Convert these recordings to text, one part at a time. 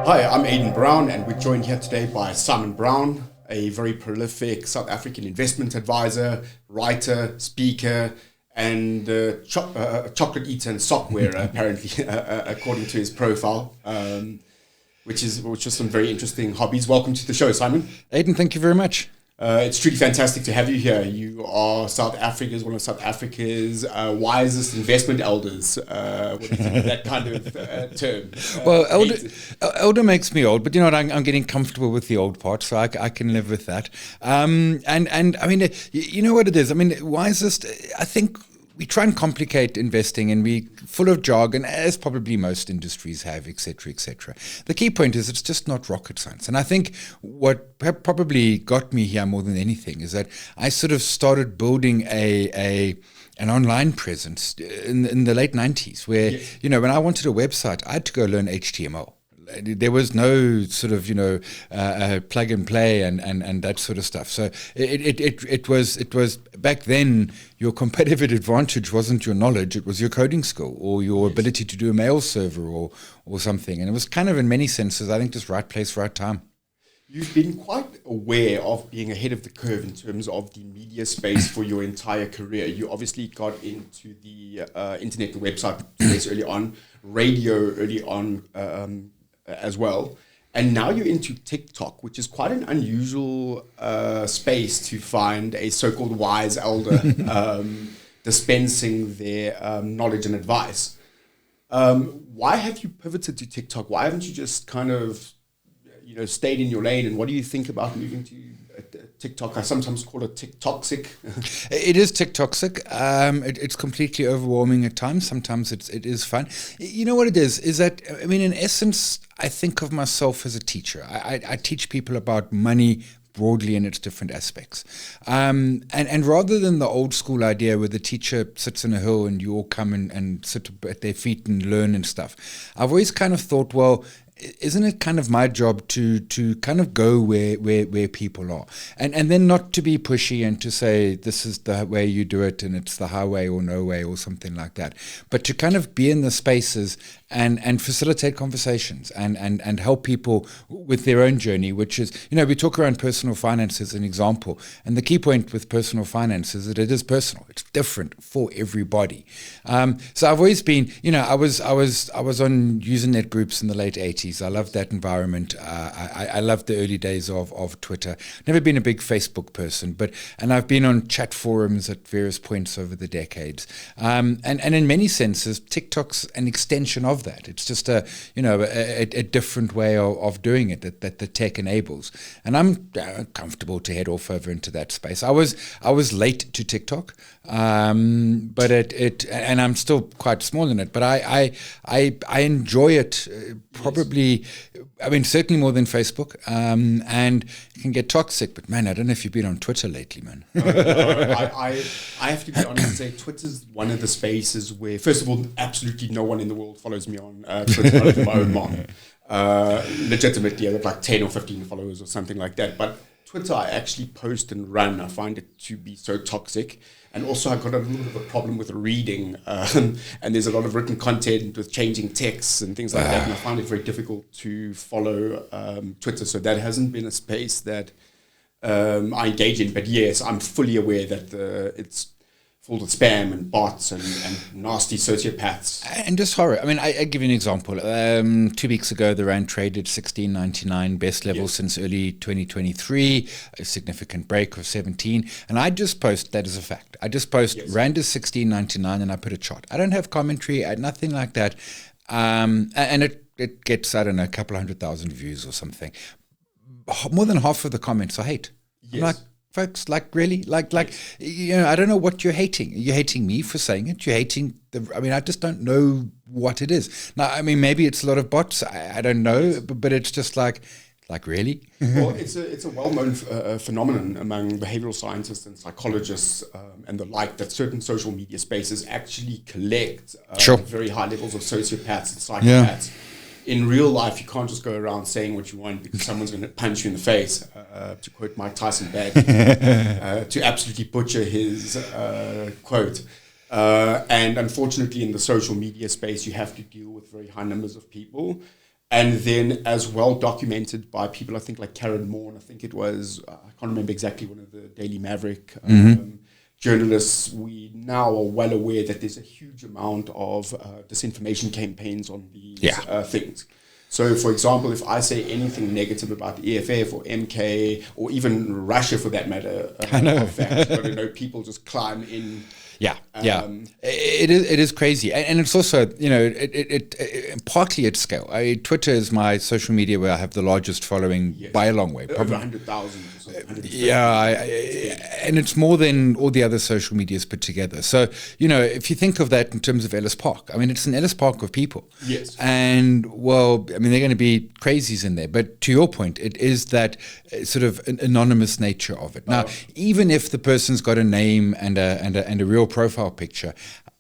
Hi, I'm Aidan Brown, and we're joined here today by Simon Brown, a very prolific South African investment advisor, writer, speaker, and chocolate eater and sock wearer, apparently, according to his profile, which is some very interesting hobbies. Welcome to the show, Simon. Aidan, thank you very much. It's truly fantastic to have you here. You are one of South Africa's wisest investment elders. What do you think of that kind of term? Well, elder makes me old, but you know what? I'm getting comfortable with the old part, so I can live with that. And I mean, you know what it is? I mean, wisest, I think we try and complicate investing, and we're full of jargon, as probably most industries have, et cetera, et cetera. The key point is it's just not rocket science. And I think what probably got me here more than anything is that I sort of started building an online presence in the late 90s where, yes, you know, when I wanted a website, I had to go learn HTML. There was no sort of, plug and play and that sort of stuff. So it was back then, your competitive advantage wasn't your knowledge, it was your coding skill or your ability to do a mail server or something. And it was kind of, in many senses, I think, just right place, right time. You've been quite aware of being ahead of the curve in terms of the media space for your entire career. You obviously got into the internet and website space early on, radio early on, as well, and now you're into TikTok, which is quite an unusual space to find a so-called wise elder dispensing their knowledge and advice. Why have you pivoted to TikTok? Why haven't you just kind of stayed in your lane? And what do you think about moving to TikTok? I sometimes call it TikToxic. It is TikToxic. It's completely overwhelming at times. Sometimes it is fun. You know what it is that, I mean, in essence, I think of myself as a teacher. I teach people about money broadly in its different aspects. And rather than the old school idea where the teacher sits on a hill and you all come and sit at their feet and learn and stuff, I've always kind of thought, well, isn't it kind of my job to kind of go where people are, and then not to be pushy and to say this is the way you do it and it's the highway or no way or something like that, but to kind of be in the spaces and facilitate conversations and help people with their own journey, which is, we talk around personal finance as an example, and the key point with personal finance is that it is personal. It's different for everybody. So I've always been, I was on Usenet groups in the late 80s. I loved that environment. I loved the early days of Twitter. Never been a big Facebook person, and I've been on chat forums at various points over the decades. And in many senses, TikTok's an extension of that. It's just a different way of doing it that the tech enables. And I'm comfortable to head off over into that space. I was late to TikTok, but and I'm still quite small in it. But I enjoy it probably. I mean, certainly more than Facebook, and it can get toxic. But man, I don't know if you've been on Twitter lately, man. I have to be honest and say Twitter's one of the spaces where, first of all, absolutely no one in the world follows me on Twitter, other than my own mom. Legitimately, I have like 10 or 15 followers or something like that. But Twitter, I actually post and run. I find it to be so toxic. And also, I've got a little bit of a problem with reading. And there's a lot of written content with changing texts and things like that. And I find it very difficult to follow Twitter. So that hasn't been a space that I engage in. But yes, I'm fully aware that it's full of spam and bots and nasty sociopaths. And just horror. I mean, I give you an example. 2 weeks ago, the rand traded $16.99, best level since early 2023, a significant break of 17. And I just post that as a fact. I just post rand is $16.99 and I put a chart. I don't have commentary, nothing like that. And it gets, I don't know, a couple 100,000 views or something. More than half of the comments I hate. Yes. I'm like, folks, really? I don't know what you're hating. You're hating me for saying it. You're hating I just don't know what it is. Now, I mean, maybe it's a lot of bots. I don't know, but it's just like really? Well, it's a well-known phenomenon among behavioral scientists and psychologists and the like, that certain social media spaces actually collect very high levels of sociopaths and psychopaths. Yeah. In real life, you can't just go around saying what you want because someone's going to punch you in the face, to quote Mike Tyson badly, to absolutely butcher his quote. And unfortunately, in the social media space, you have to deal with very high numbers of people. And then as well documented by people, I think like Karen Moore, I think it was, I can't remember exactly, one of the Daily Maverick journalists, we now are well aware that there's a huge amount of disinformation campaigns on these things. So, for example, if I say anything negative about the EFF or MK or even Russia, for that matter, I know. fact, but, people just climb in. Yeah, it is crazy, and it's also it partly at scale. Twitter is my social media where I have the largest following by a long way, probably 100,000 or something. And it's more than all the other social medias put together. So if you think of that in terms of Ellis Park, I mean it's an Ellis Park of people. Yes, and well, I mean they're going to be crazies in there. But to your point, it is that sort of an anonymous nature of it. Now, even if the person's got a name and a real profile picture,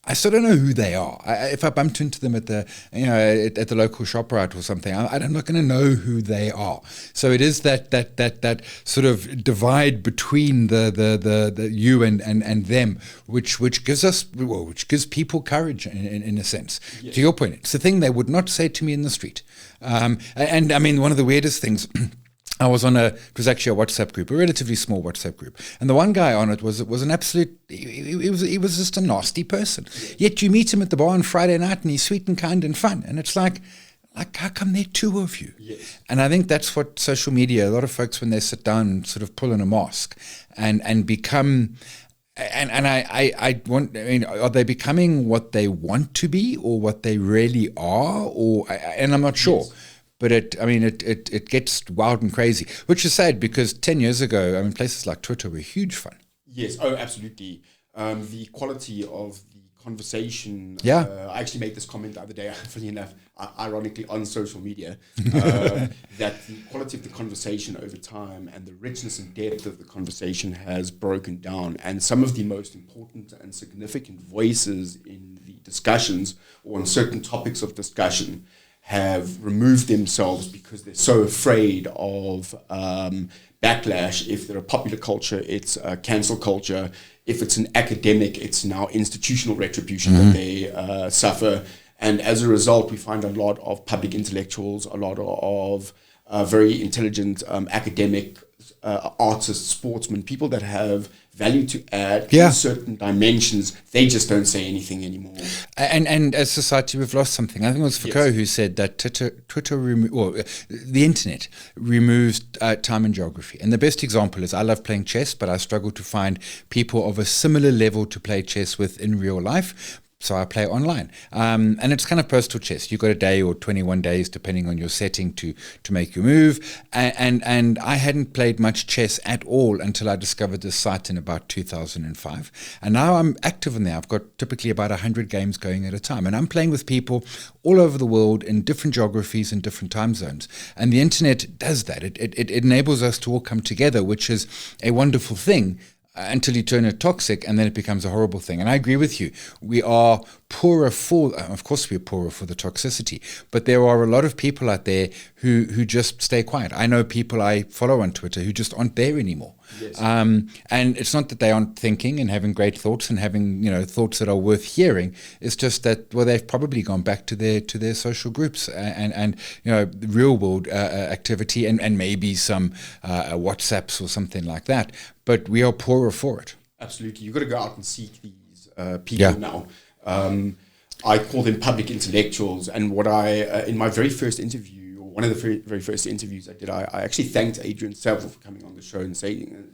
I still don't know who they are. If I bumped into them at the at the local ShopRite or something, I'm not going to know who they are. So it is that sort of divide between the you and them, which gives people courage in a sense. Yes. To your point, it's the thing they would not say to me in the street. And I mean, one of the weirdest things. I was on it was actually a WhatsApp group, a relatively small WhatsApp group. And the one guy on it was an absolute, he was just a nasty person. Yet you meet him at the bar on Friday night and he's sweet and kind and fun. And it's like how come there are two of you? Yes. And I think that's what social media, a lot of folks when they sit down and sort of pull in a mask and become, I mean, are they becoming what they want to be or what they really are? And I'm not sure. Yes. But it gets wild and crazy, which is sad because 10 years ago, I mean, places like Twitter were huge fun. Yes, absolutely. The quality of the conversation. Yeah. I actually made this comment the other day, funny enough, ironically on social media, that the quality of the conversation over time and the richness and depth of the conversation has broken down. And some of the most important and significant voices in the discussions or on certain topics of discussion have removed themselves because they're so afraid of backlash. If they're a popular culture, it's cancel culture. If it's an academic, it's now institutional retribution that they suffer. And as a result, we find a lot of public intellectuals, a lot of very intelligent academic artists, sportsmen, people that have value to add in certain dimensions. They just don't say anything anymore. And as society, we've lost something. I think it was Foucault who said that the internet removes time and geography. And the best example is I love playing chess, but I struggle to find people of a similar level to play chess with in real life. So I play online. And it's kind of postal chess. You've got a day or 21 days, depending on your setting, to make your move. And I hadn't played much chess at all until I discovered this site in about 2005. And now I'm active in there. I've got typically about 100 games going at a time. And I'm playing with people all over the world in different geographies and different time zones. And the internet does that. It enables us to all come together, which is a wonderful thing. Until you turn it toxic, and then it becomes a horrible thing. And I agree with you. We are poorer of course we're poorer for the toxicity, but there are a lot of people out there who just stay quiet. I know people I follow on Twitter who just aren't there anymore. Yes. And it's not that they aren't thinking and having great thoughts and having thoughts that are worth hearing. It's just that they've probably gone back to their social groups and real world activity and maybe some WhatsApps or something like that. But we are poorer for it. Absolutely, you've got to go out and seek these people now. I call them public intellectuals, and what in my very first interview, or one of the very first interviews I did, I actually thanked Adrian Saville for coming on the show and saying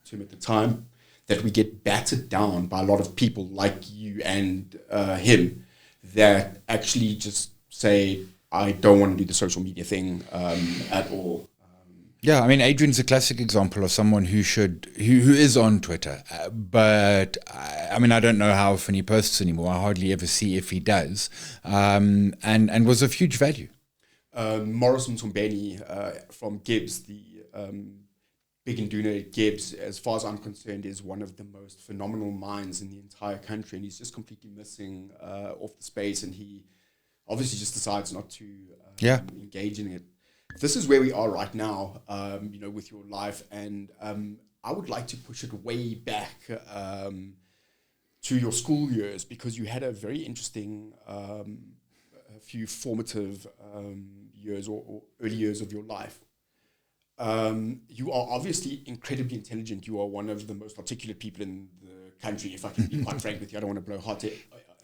to him at the time that we get battered down by a lot of people like you and him that actually just say, I don't want to do the social media thing at all. Yeah, I mean, Adrian's a classic example of someone who is on Twitter, but I mean, I don't know how often he posts anymore. I hardly ever see if he does, and was of huge value. Morris Mtombeni from Gibbs, the big induna at Gibbs, as far as I'm concerned, is one of the most phenomenal minds in the entire country, and he's just completely missing off the space, and he obviously just decides not to engage in it. This is where we are right now, with your life, and I would like to push it way back to your school years, because you had a very interesting, few formative years or early years of your life, you are obviously incredibly intelligent. You are one of the most articulate people in the country. If I can be quite frank with you, I don't want to blow hot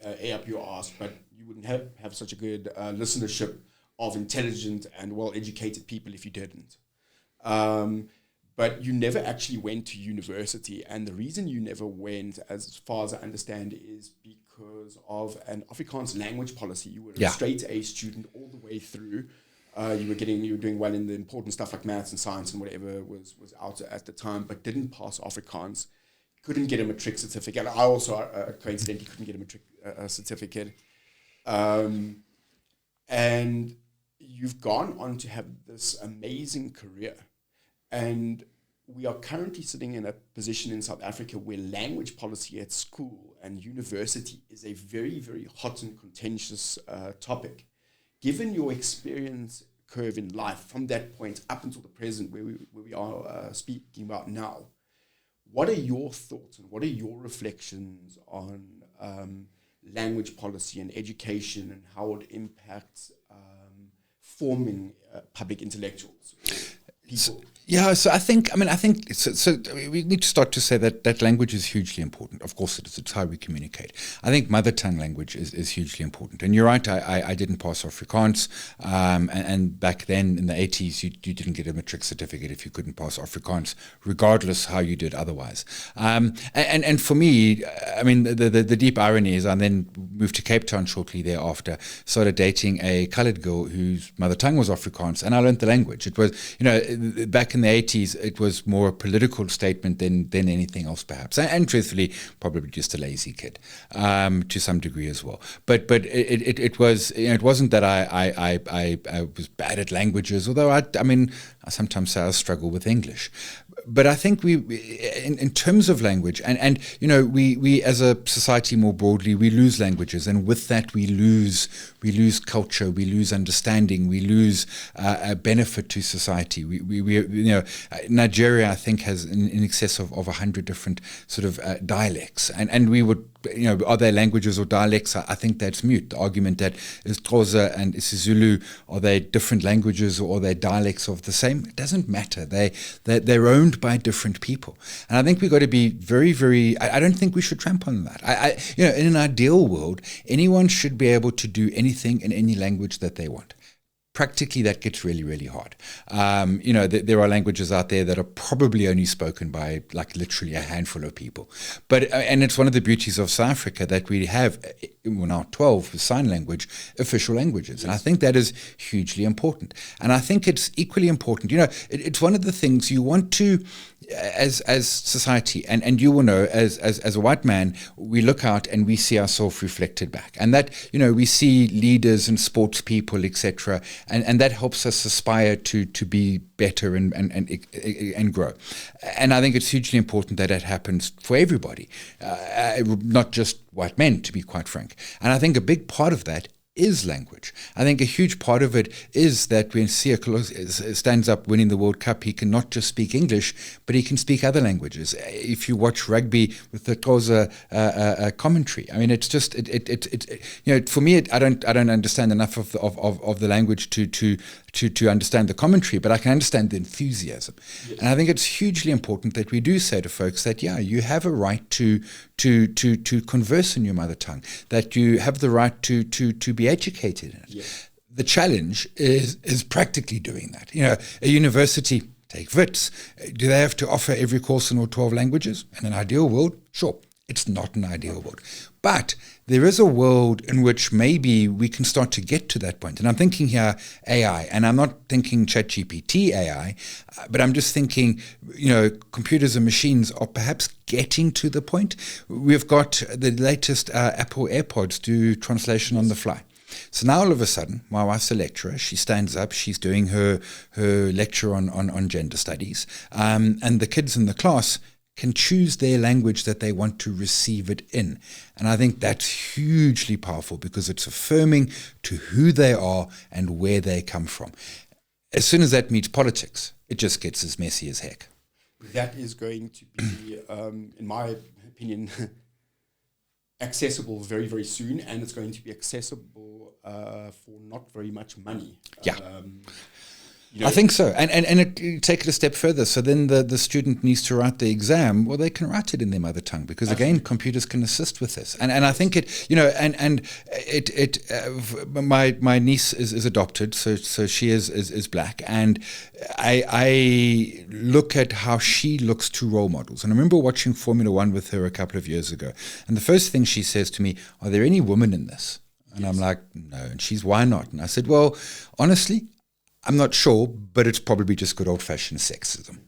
air up your ass, but you wouldn't have such a good listenership of intelligent and well-educated people if you didn't. But you never actually went to university. And the reason you never went, as far as I understand, is because of an Afrikaans language policy. You were a straight A student all the way through. You were doing well in the important stuff like maths and science and whatever was out at the time, but didn't pass Afrikaans. Couldn't get a matric certificate. I also, coincidentally, couldn't get a matric certificate. And you've gone on to have this amazing career. And we are currently sitting in a position in South Africa where language policy at school and university is a very, very hot and contentious topic. Given your experience curve in life from that point up until the present where we are speaking about now, what are your thoughts and what are your reflections on language policy and education and how it impacts forming public intellectuals, people? So I think we need to start to say that language is hugely important. Of course it is. It's how we communicate. I think mother tongue language is hugely important. And you're right, I didn't pass Afrikaans. And back then in the 80s, you didn't get a matric certificate if you couldn't pass Afrikaans, regardless how you did otherwise. And for me, I mean, the deep irony is I then moved to Cape Town shortly thereafter, started dating a coloured girl whose mother tongue was Afrikaans, and I learned the language. It was, back in the 80s, it was more a political statement than anything else, perhaps. And truthfully, probably just a lazy kid, to some degree as well. But it was, it wasn't that I was bad at languages, although I sometimes say I struggle with English. But I think in terms of language, and we as a society more broadly, we lose languages, and with that we lose culture, we lose understanding, we lose a benefit to society. Nigeria, I think, has in excess of 100 different sort of dialects, and we would. Are they languages or dialects? I think that's mute. The argument that is Xhosa and isiZulu, are they different languages or are they dialects of the same? It doesn't matter. They're owned by different people. And I think we've got to be very, very, I don't think we should trample on that. In an ideal world, anyone should be able to do anything in any language that they want. Practically, that gets really, really hard. There are languages out there that are probably only spoken by like literally a handful of people. And it's one of the beauties of South Africa that we have, we're now 12 with sign language, official languages. And I think that is hugely important. And I think it's equally important. It's one of the things you want to, as society, and you will know, as a white man, we look out and we see ourselves reflected back. And that, we see leaders and sports people, etc., and that helps us aspire to be better and grow. And I think it's hugely important that happens for everybody, not just white men, to be quite frank. And I think a big part of that is language. I think a huge part of it is that when Siya stands up winning the World Cup, he can not just speak English, but he can speak other languages. If you watch rugby with the Xhosa commentary, I mean, it's just for me, I don't understand enough of the language to understand the commentary, but I can understand the enthusiasm. Yes. And I think it's hugely important that we do say to folks that you have a right to converse in your mother tongue, that you have the right to be educated in it. Yes. The challenge is practically doing that. A university, take WITS, do they have to offer every course in all 12 languages? In an ideal world, sure. It's not an ideal world. But there is a world in which maybe we can start to get to that point. And I'm thinking here AI, and I'm not thinking ChatGPT AI, but I'm just thinking, computers and machines are perhaps getting to the point. We've got the latest Apple AirPods do translation on the fly. So now all of a sudden, my wife's a lecturer. She stands up. She's doing her lecture on gender studies. And the kids in the class can choose their language that they want to receive it in. And I think that's hugely powerful because it's affirming to who they are and where they come from. As soon as that meets politics, it just gets as messy as heck. That is going to be, in my opinion, accessible very, very soon, and it's going to be accessible for not very much money. Yeah. I think so. And you take it a step further. So then the student needs to write the exam. Well, they can write it in their mother tongue because, again, computers can assist with this. And I think my niece is adopted, so she is black. And I look at how she looks to role models. And I remember watching Formula One with her a couple of years ago. And the first thing she says to me, are there any women in this? And I'm like, no. And she's, why not? And I said, well, honestly, I'm not sure, but it's probably just good old-fashioned sexism.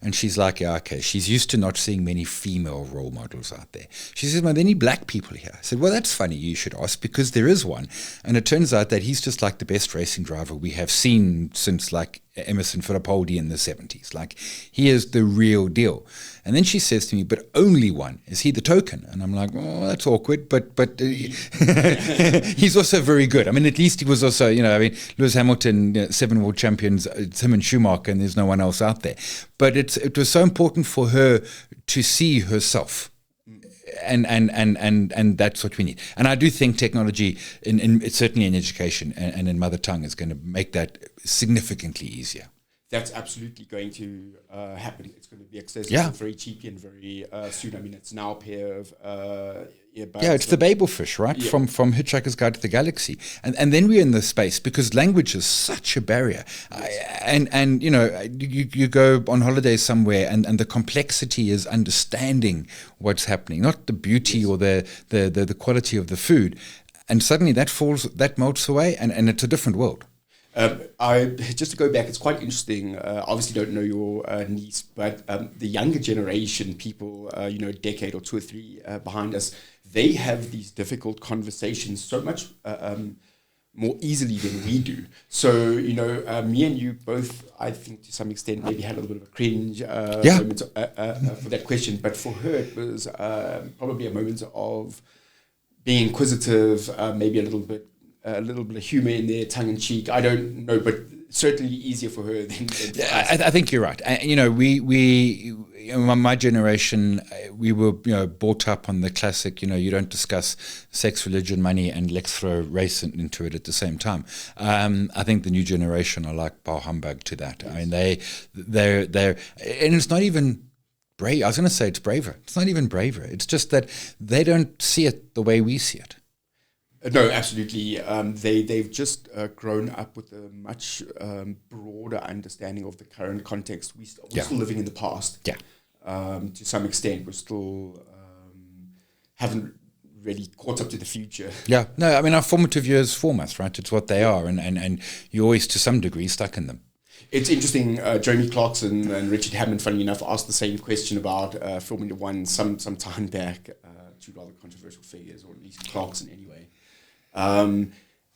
And she's like, yeah, okay. She's used to not seeing many female role models out there. She says, are there any black people here? I said, well, that's funny. You should ask, because there is one. And it turns out that he's just like the best racing driver we have seen since like Emerson Fittipaldi in the 70s. Like, he is the real deal. And then she says to me, but only one. Is he the token? And I'm like, oh, that's awkward. But he's also very good. I mean, at least he was also, Lewis Hamilton, 7 world champions, it's him and Schumacher, and there's no one else out there. But it was so important for her to see herself. And that's what we need. And I do think technology, certainly in education and in mother tongue, is going to make that significantly easier. That's absolutely going to happen. It's going to be accessible very cheaply and very soon. I mean, it's now a pair of earbuds. Yeah, it's the Babelfish, right? Yeah. From Hitchhiker's Guide to the Galaxy. And then we're in this space because language is such a barrier. And you go on holiday somewhere and the complexity is understanding what's happening, not the beauty or the quality of the food. And suddenly that melts away and it's a different world. Just to go back, it's quite interesting. Obviously, don't know your niece, but the younger generation, people, a decade or 2 or 3 behind us, they have these difficult conversations so much more easily than we do. So, me and you both, I think to some extent, maybe had a little bit of a cringe moment for that question. But for her, it was probably a moment of being inquisitive, maybe a little bit of humor in there, tongue in cheek. I don't know, but certainly easier for her than for us. I think you're right. My generation, we were brought up on the classic. You don't discuss sex, religion, money, and let's throw race into it at the same time. I think the new generation are like bar humbug to that. Yes. I mean, they're and it's not even brave. I was going to say it's braver. It's not even braver. It's just that they don't see it the way we see it. No, absolutely. They've just grown up with a much broader understanding of the current context. We're still living in the past. Yeah. To some extent, we're still haven't really caught up to the future. Yeah. No, I mean, our formative years form us, right? It's what they are, and you're always, to some degree, stuck in them. It's interesting. Jeremy Clarkson and Richard Hammond, funny enough, asked the same question about Formula One some time back. Two rather controversial figures, or at least Clarkson anyway.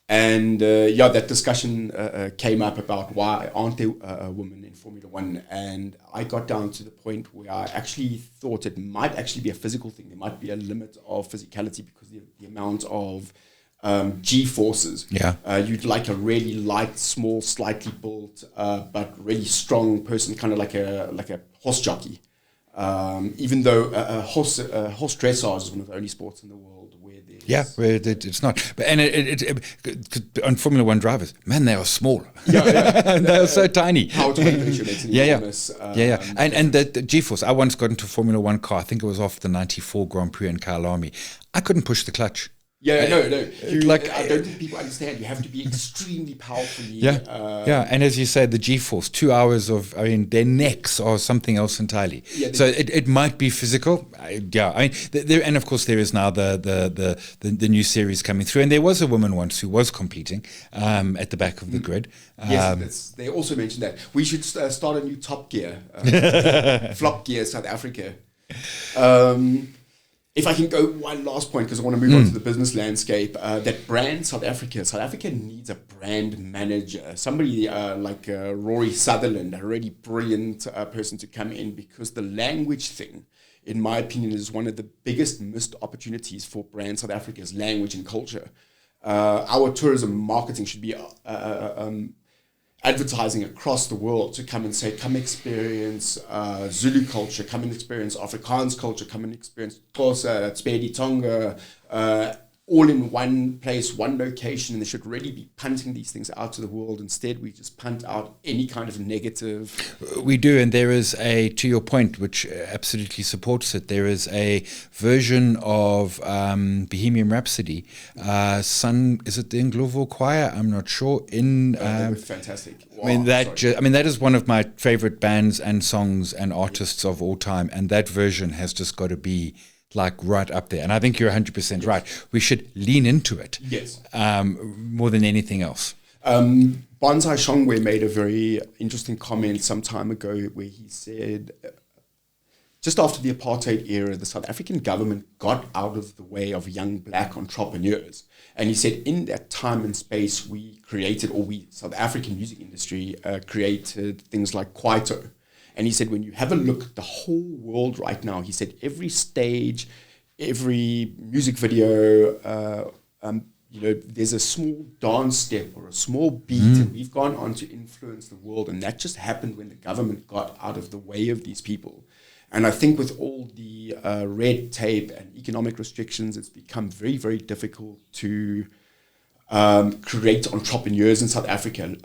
That discussion came up about why aren't there women in Formula One, and I got down to the point where I actually thought it might actually be a physical thing. There might be a limit of physicality because the amount of G-forces. Yeah. You'd like a really light, small, slightly built, but really strong person, kind of like a horse jockey. Even though horse dressage is one of the only sports in the world where it's not. But on Formula One drivers, man, they are small. Yeah. They are so tiny. Power to weight ratio makes an enormous. And the G-force. I once got into a Formula One car. I think it was off the '94 Grand Prix in Kyalami. I couldn't push the clutch. Yeah, no. I don't think people understand. You have to be extremely powerfully. And as you say, the G-force, 2 hours of, their necks are something else entirely. Yeah, so it might be physical. And of course there is now the new series coming through. And there was a woman once who was competing at the back of the grid. Yes, they also mentioned that. We should start a new Top Gear, Flop Gear South Africa. If I can go one last point, because I want to move on to the business landscape, that brand South Africa needs a brand manager, somebody like Rory Sutherland, a really brilliant person to come in, because the language thing, in my opinion, is one of the biggest missed opportunities for brand South Africa's language and culture. Our tourism marketing should be advertising across the world to come and say, come experience Zulu culture, come and experience Afrikaans culture, come and experience Xhosa, Tsipedi, Tonga, all in one place, one location, and they should really be punting these things out to the world. Instead, we just punt out any kind of negative. We do, and there is to your point, which absolutely supports it, there is a version of Bohemian Rhapsody, is it the Nglovo Choir? I'm not sure. They were fantastic. Wow, that is one of my favorite bands and songs and artists of all time, and that version has just got to be like right up there. And I think you're 100% right. We should lean into it. Yes. More than anything else. Bonsai Shongwe made a very interesting comment some time ago where he said, just after the apartheid era, the South African government got out of the way of young black entrepreneurs. And he said in that time and space, South African music industry created things like Kwaito. And he said, when you have a look at the whole world right now, he said, every stage, every music video, there's a small dance step or a small beat, and we've gone on to influence the world. And that just happened when the government got out of the way of these people. And I think with all the red tape and economic restrictions, it's become very, very difficult to create entrepreneurs in South Africa,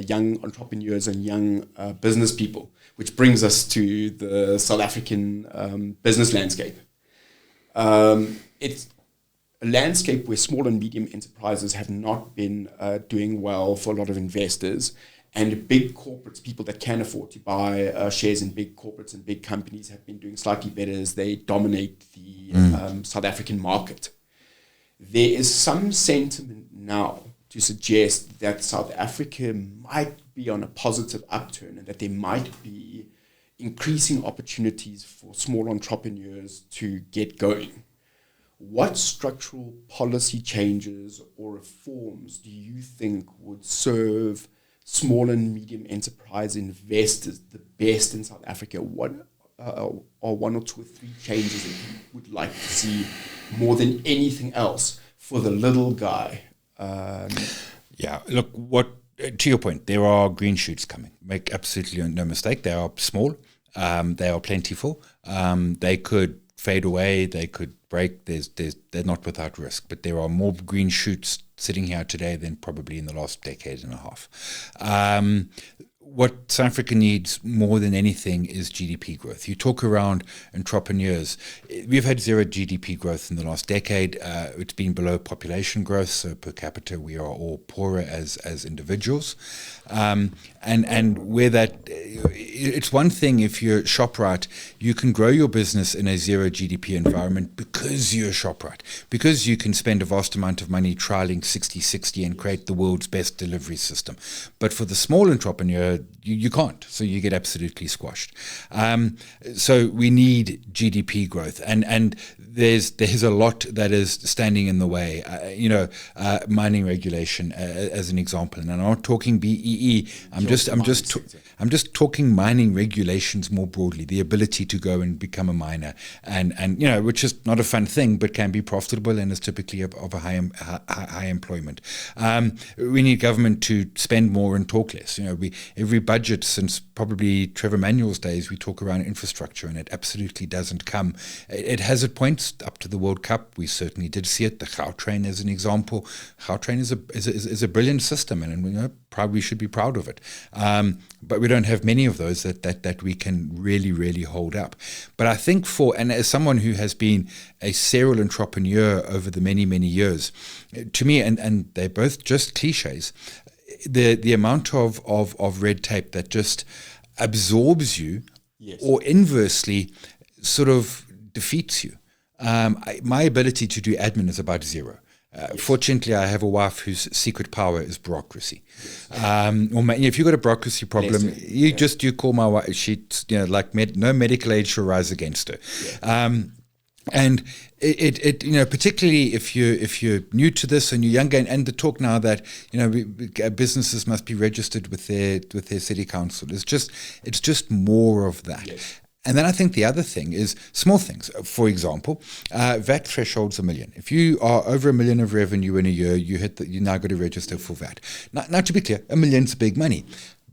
young entrepreneurs and young business people, which brings us to the South African business landscape. It's a landscape where small and medium enterprises have not been doing well for a lot of investors, and big corporates, people that can afford to buy shares in big corporates and big companies, have been doing slightly better as they dominate the South African market. There is some sentiment now to suggest that South Africa might be on a positive upturn and that there might be increasing opportunities for small entrepreneurs to get going. What structural policy changes or reforms do you think would serve small and medium enterprise investors the best in South Africa? What are one or two or three changes that you would like to see more than anything else for the little guy? Look, to your point, there are green shoots coming. Make absolutely no mistake. They are small. They are plentiful. They could fade away. They could break. They're not without risk. But there are more green shoots sitting here today than probably in the last decade and a half. What South Africa needs more than anything is GDP growth. You talk around entrepreneurs. We've had zero GDP growth in the last decade. It's been below population growth, so per capita we are all poorer as individuals. And where that, it's one thing if you're ShopRite, you can grow your business in a zero GDP environment because you're ShopRite, because you can spend a vast amount of money trialing 60/60 and create the world's best delivery system. But for the small entrepreneur, you can't, so you get absolutely squashed. So we need GDP growth, and there's a lot that is standing in the way. Mining regulation as an example, and I'm not talking BEE. I'm just talking mining regulations more broadly. The ability to go and become a miner, and which is not a fun thing, but can be profitable and is typically of a high employment. We need government to spend more and talk less. Every budget since probably Trevor Manuel's days, we talk around infrastructure, and it absolutely doesn't come. It has at points up to the World Cup. We certainly did see it. The Gautrain as an example. Gautrain is a brilliant system, and we should be proud of it. But we don't have many of those that we can really, really hold up. But I think and as someone who has been a serial entrepreneur over the many, many years, to me, and they're both just cliches, the amount of red tape that just absorbs you, yes, or inversely sort of defeats you. My ability to do admin is about zero. Yes. Fortunately, I have a wife whose secret power is bureaucracy. Yes. If you've got a bureaucracy problem, you call my wife. She, no medical aid shall rise against her. Yeah. And it particularly if you're new to this and you're younger, and the talk now that businesses must be registered with their city council. It's just more of that. Yes. And then I think the other thing is small things. For example, VAT threshold's $1 million. If you are over $1 million of revenue in a year, you now got to register for VAT. Now, to be clear, $1 million's big money.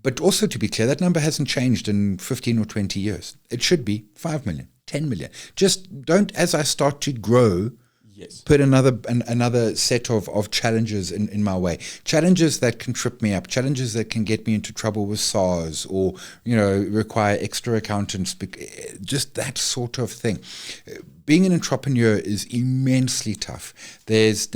But also to be clear, that number hasn't changed in 15 or 20 years. It should be 5 million, 10 million. Just don't, as I start to grow, put another set of challenges in my way. Challenges that can trip me up, challenges that can get me into trouble with SARS or, require extra accountants, just that sort of thing. Being an entrepreneur is immensely tough. There's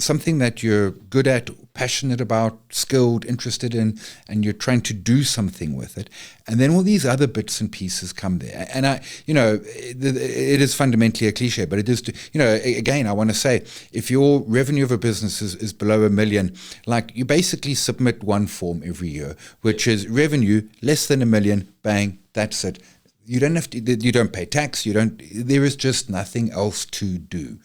something that you're good at, passionate about, skilled, interested in, and you're trying to do something with it. And then all these other bits and pieces come there. And it is fundamentally a cliche, but it is, again, I want to say, if your revenue of a business is below $1 million, like you basically submit one form every year, which is revenue less than $1 million, bang, that's it. You don't have to. You don't pay tax. There is just nothing else to do,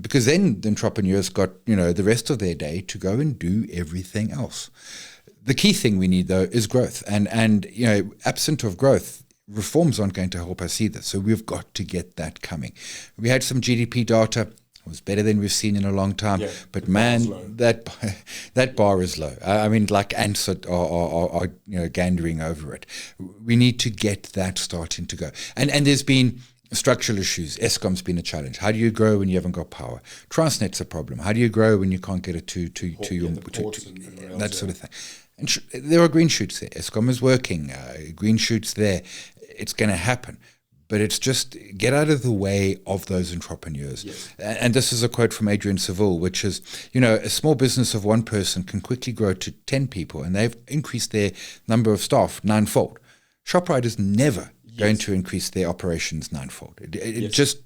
because then the entrepreneurs got the rest of their day to go and do everything else. The key thing we need though is growth, and absent of growth, reforms aren't going to help us either. So we've got to get that coming. We had some GDP data. It was better than we've seen in a long time, but man, that bar is low. I mean, like ants are gandering over it. We need to get that starting to go. And there's been structural issues. Eskom's been a challenge. How do you grow when you haven't got power? Transnet's a problem. How do you grow when you can't get it to that sort of thing? And there are green shoots there. Eskom is working. Green shoots there. It's going to happen. But it's just get out of the way of those entrepreneurs. Yes. And this is a quote from Adrian Seville, which is, a small business of one person can quickly grow to 10 people, and they've increased their number of staff ninefold. ShopRite is never going to increase their operations ninefold. It just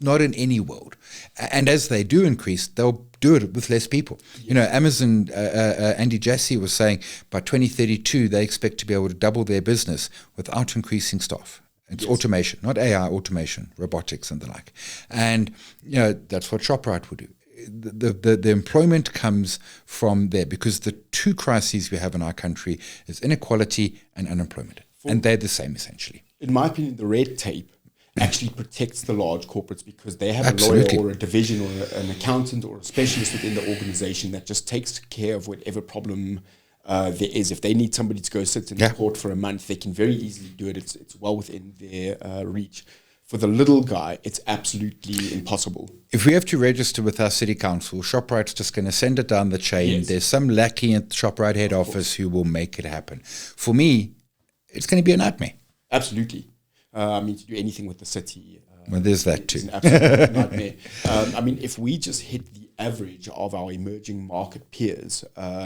not in any world. And as they do increase, they'll do it with less people. Amazon, Andy Jassy was saying by 2032, they expect to be able to double their business without increasing staff. It's automation, not AI, automation, robotics and the like. And, that's what ShopRite will do. The employment comes from there because the two crises we have in our country is inequality and unemployment. And they're the same, essentially. In my opinion, the red tape actually protects the large corporates because they have a lawyer or a division or an accountant or a specialist within the organization that just takes care of whatever problem there is. If they need somebody to go sit in court for a month, they can very easily do it. It's well within their reach. For the little guy, it's absolutely impossible. If we have to register with our city council, ShopRite's just going to send it down the chain. There's some lackey at the ShopRite head office who will make it happen. For me, it's going to be a nightmare. Absolutely. To do anything with the city. Well, there's that too. It's an absolute nightmare. If we just hit the average of our emerging market peers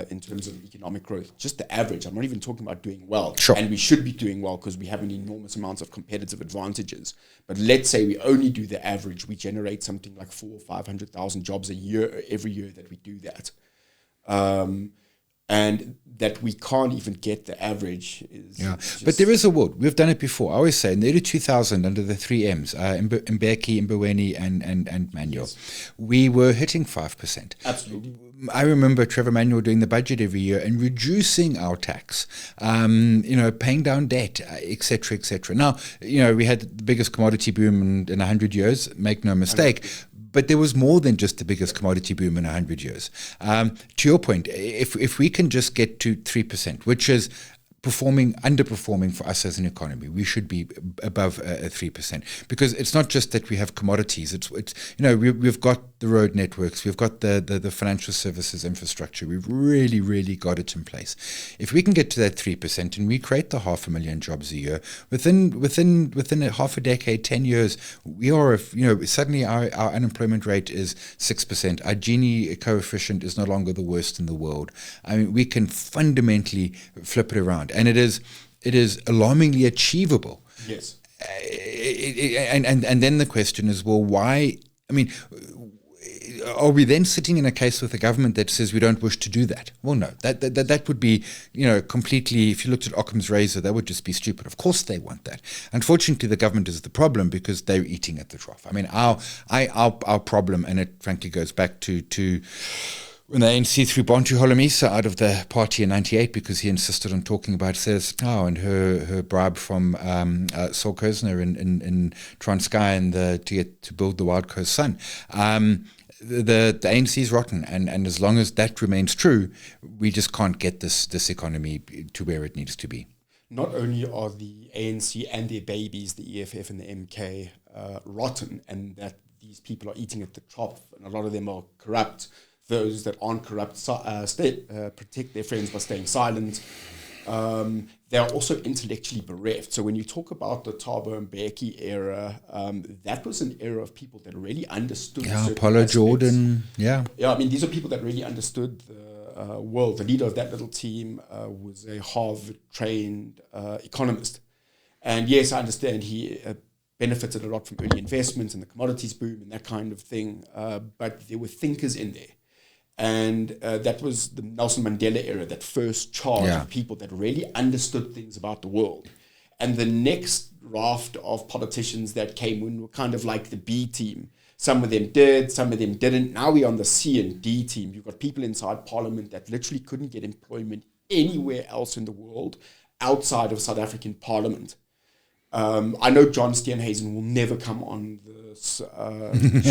in terms of economic growth, just the average, I'm not even talking about doing well. Sure. And we should be doing well because we have an enormous amount of competitive advantages. But let's say we only do the average, we generate something like 400,000 or 500,000 jobs a year, every year that we do that. And that we can't even get the average is but there is a world. We've done it before. I always say in the early 2000s under the 3 M's, Mbeki, Mbeweni and Manuel, we were hitting 5%. Absolutely. I remember Trevor Manuel doing the budget every year and reducing our tax, paying down debt, et cetera, et cetera. Now, we had the biggest commodity boom in 100 years, make no mistake. But there was more than just the biggest commodity boom in 100 years. To your point, if we can just get to 3%, which is underperforming for us as an economy, we should be above 3%, because it's not just that we have commodities. It's we've got the road networks, we've got the financial services infrastructure. We've really, really got it in place. If we can get to that 3% and we create the 500,000 jobs a year within a half a decade, 10 years, we are suddenly our unemployment rate is 6%. Our Gini coefficient is no longer the worst in the world. I mean, we can fundamentally flip it around. And it is alarmingly achievable. Yes. And then the question is, well, why? I mean, are we then sitting in a case with a government that says we don't wish to do that? Well, no. That would be, completely. If you looked at Occam's razor, that would just be stupid. Of course, they want that. Unfortunately, the government is the problem because they're eating at the trough. I mean, our problem, and it frankly goes back to when the ANC threw Bantu Holomisa out of the party in '98 because he insisted on talking about says, and her bribe from Saul Kersner in Transkei and to build the Wild Coast Sun. The ANC is rotten, and as long as that remains true, we just can't get this economy to where it needs to be. Not only are the ANC and their babies, the EFF and the MK, rotten, and that these people are eating at the top, and a lot of them are corrupt. Those that aren't corrupt protect their friends by staying silent. They are also intellectually bereft. So when you talk about the Thabo Mbeki era, that was an era of people that really understood. Apollo Jordan. Yeah. I mean, these are people that really understood the world. The leader of that little team was a Harvard-trained economist. And yes, I understand he benefited a lot from early investments and the commodities boom and that kind of thing. But there were thinkers in there. And that was the Nelson Mandela era, that first charge of people that really understood things about the world. And the next raft of politicians that came in were kind of like the B team. Some of them did, some of them didn't. Now we're on the C and D team. You've got people inside parliament that literally couldn't get employment anywhere else in the world outside of South African parliament. I know John Steenhuisen will never come on this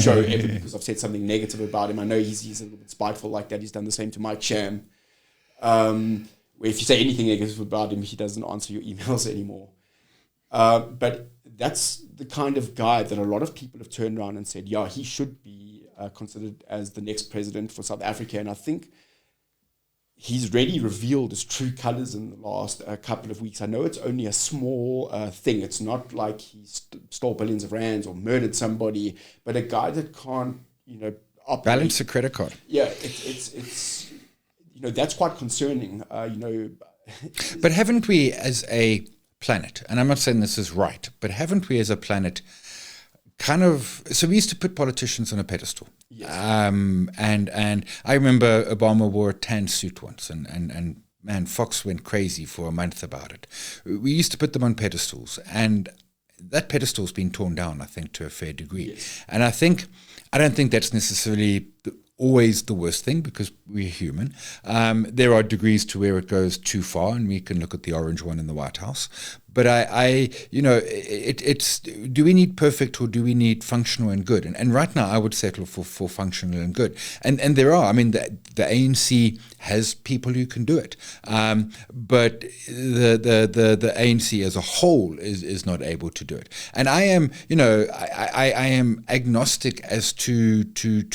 show ever because I've said something negative about him. I know he's a little bit spiteful like that. He's done the same to Mike Sham. Where if you say anything negative about him, he doesn't answer your emails anymore. But that's the kind of guy that a lot of people have turned around and said, yeah, he should be considered as the next president for South Africa. And I think he's really revealed his true colors in the last couple of weeks. I know it's only a small thing. It's not like he stole billions of rands or murdered somebody, but a guy that can't, operate. Balance a credit card. Yeah, it's that's quite concerning. But haven't we as a planet, and I'm not saying this is right, but haven't we as a planet so we used to put politicians on a pedestal. Yes. And I remember Obama wore a tan suit once, and man, Fox went crazy for a month about it. We used to put them on pedestals, and that pedestal's been torn down, I think, to a fair degree. Yes. And I don't think that's necessarily always the worst thing because we're human. There are degrees to where it goes too far, and we can look at the orange one in the White House. But it's do we need perfect or do we need functional and good? And right now I would settle for functional and good. And there are, I mean, the ANC has people who can do it. But the ANC as a whole is not able to do it. And I am, I am agnostic as to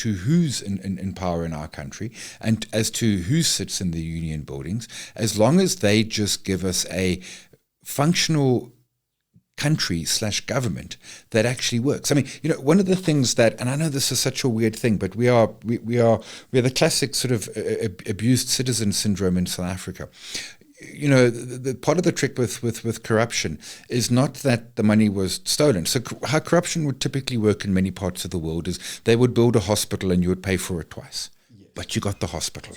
who's in power in our country and as to who sits in the union buildings, as long as they just give us a functional country/government that actually works. I mean, one of the things that, and I know this is such a weird thing, but we're the classic sort of abused citizen syndrome in South Africa. The part of the trick with corruption is not that the money was stolen. So how corruption would typically work in many parts of the world is they would build a hospital and you would pay for it twice. Yes. But you got the hospital.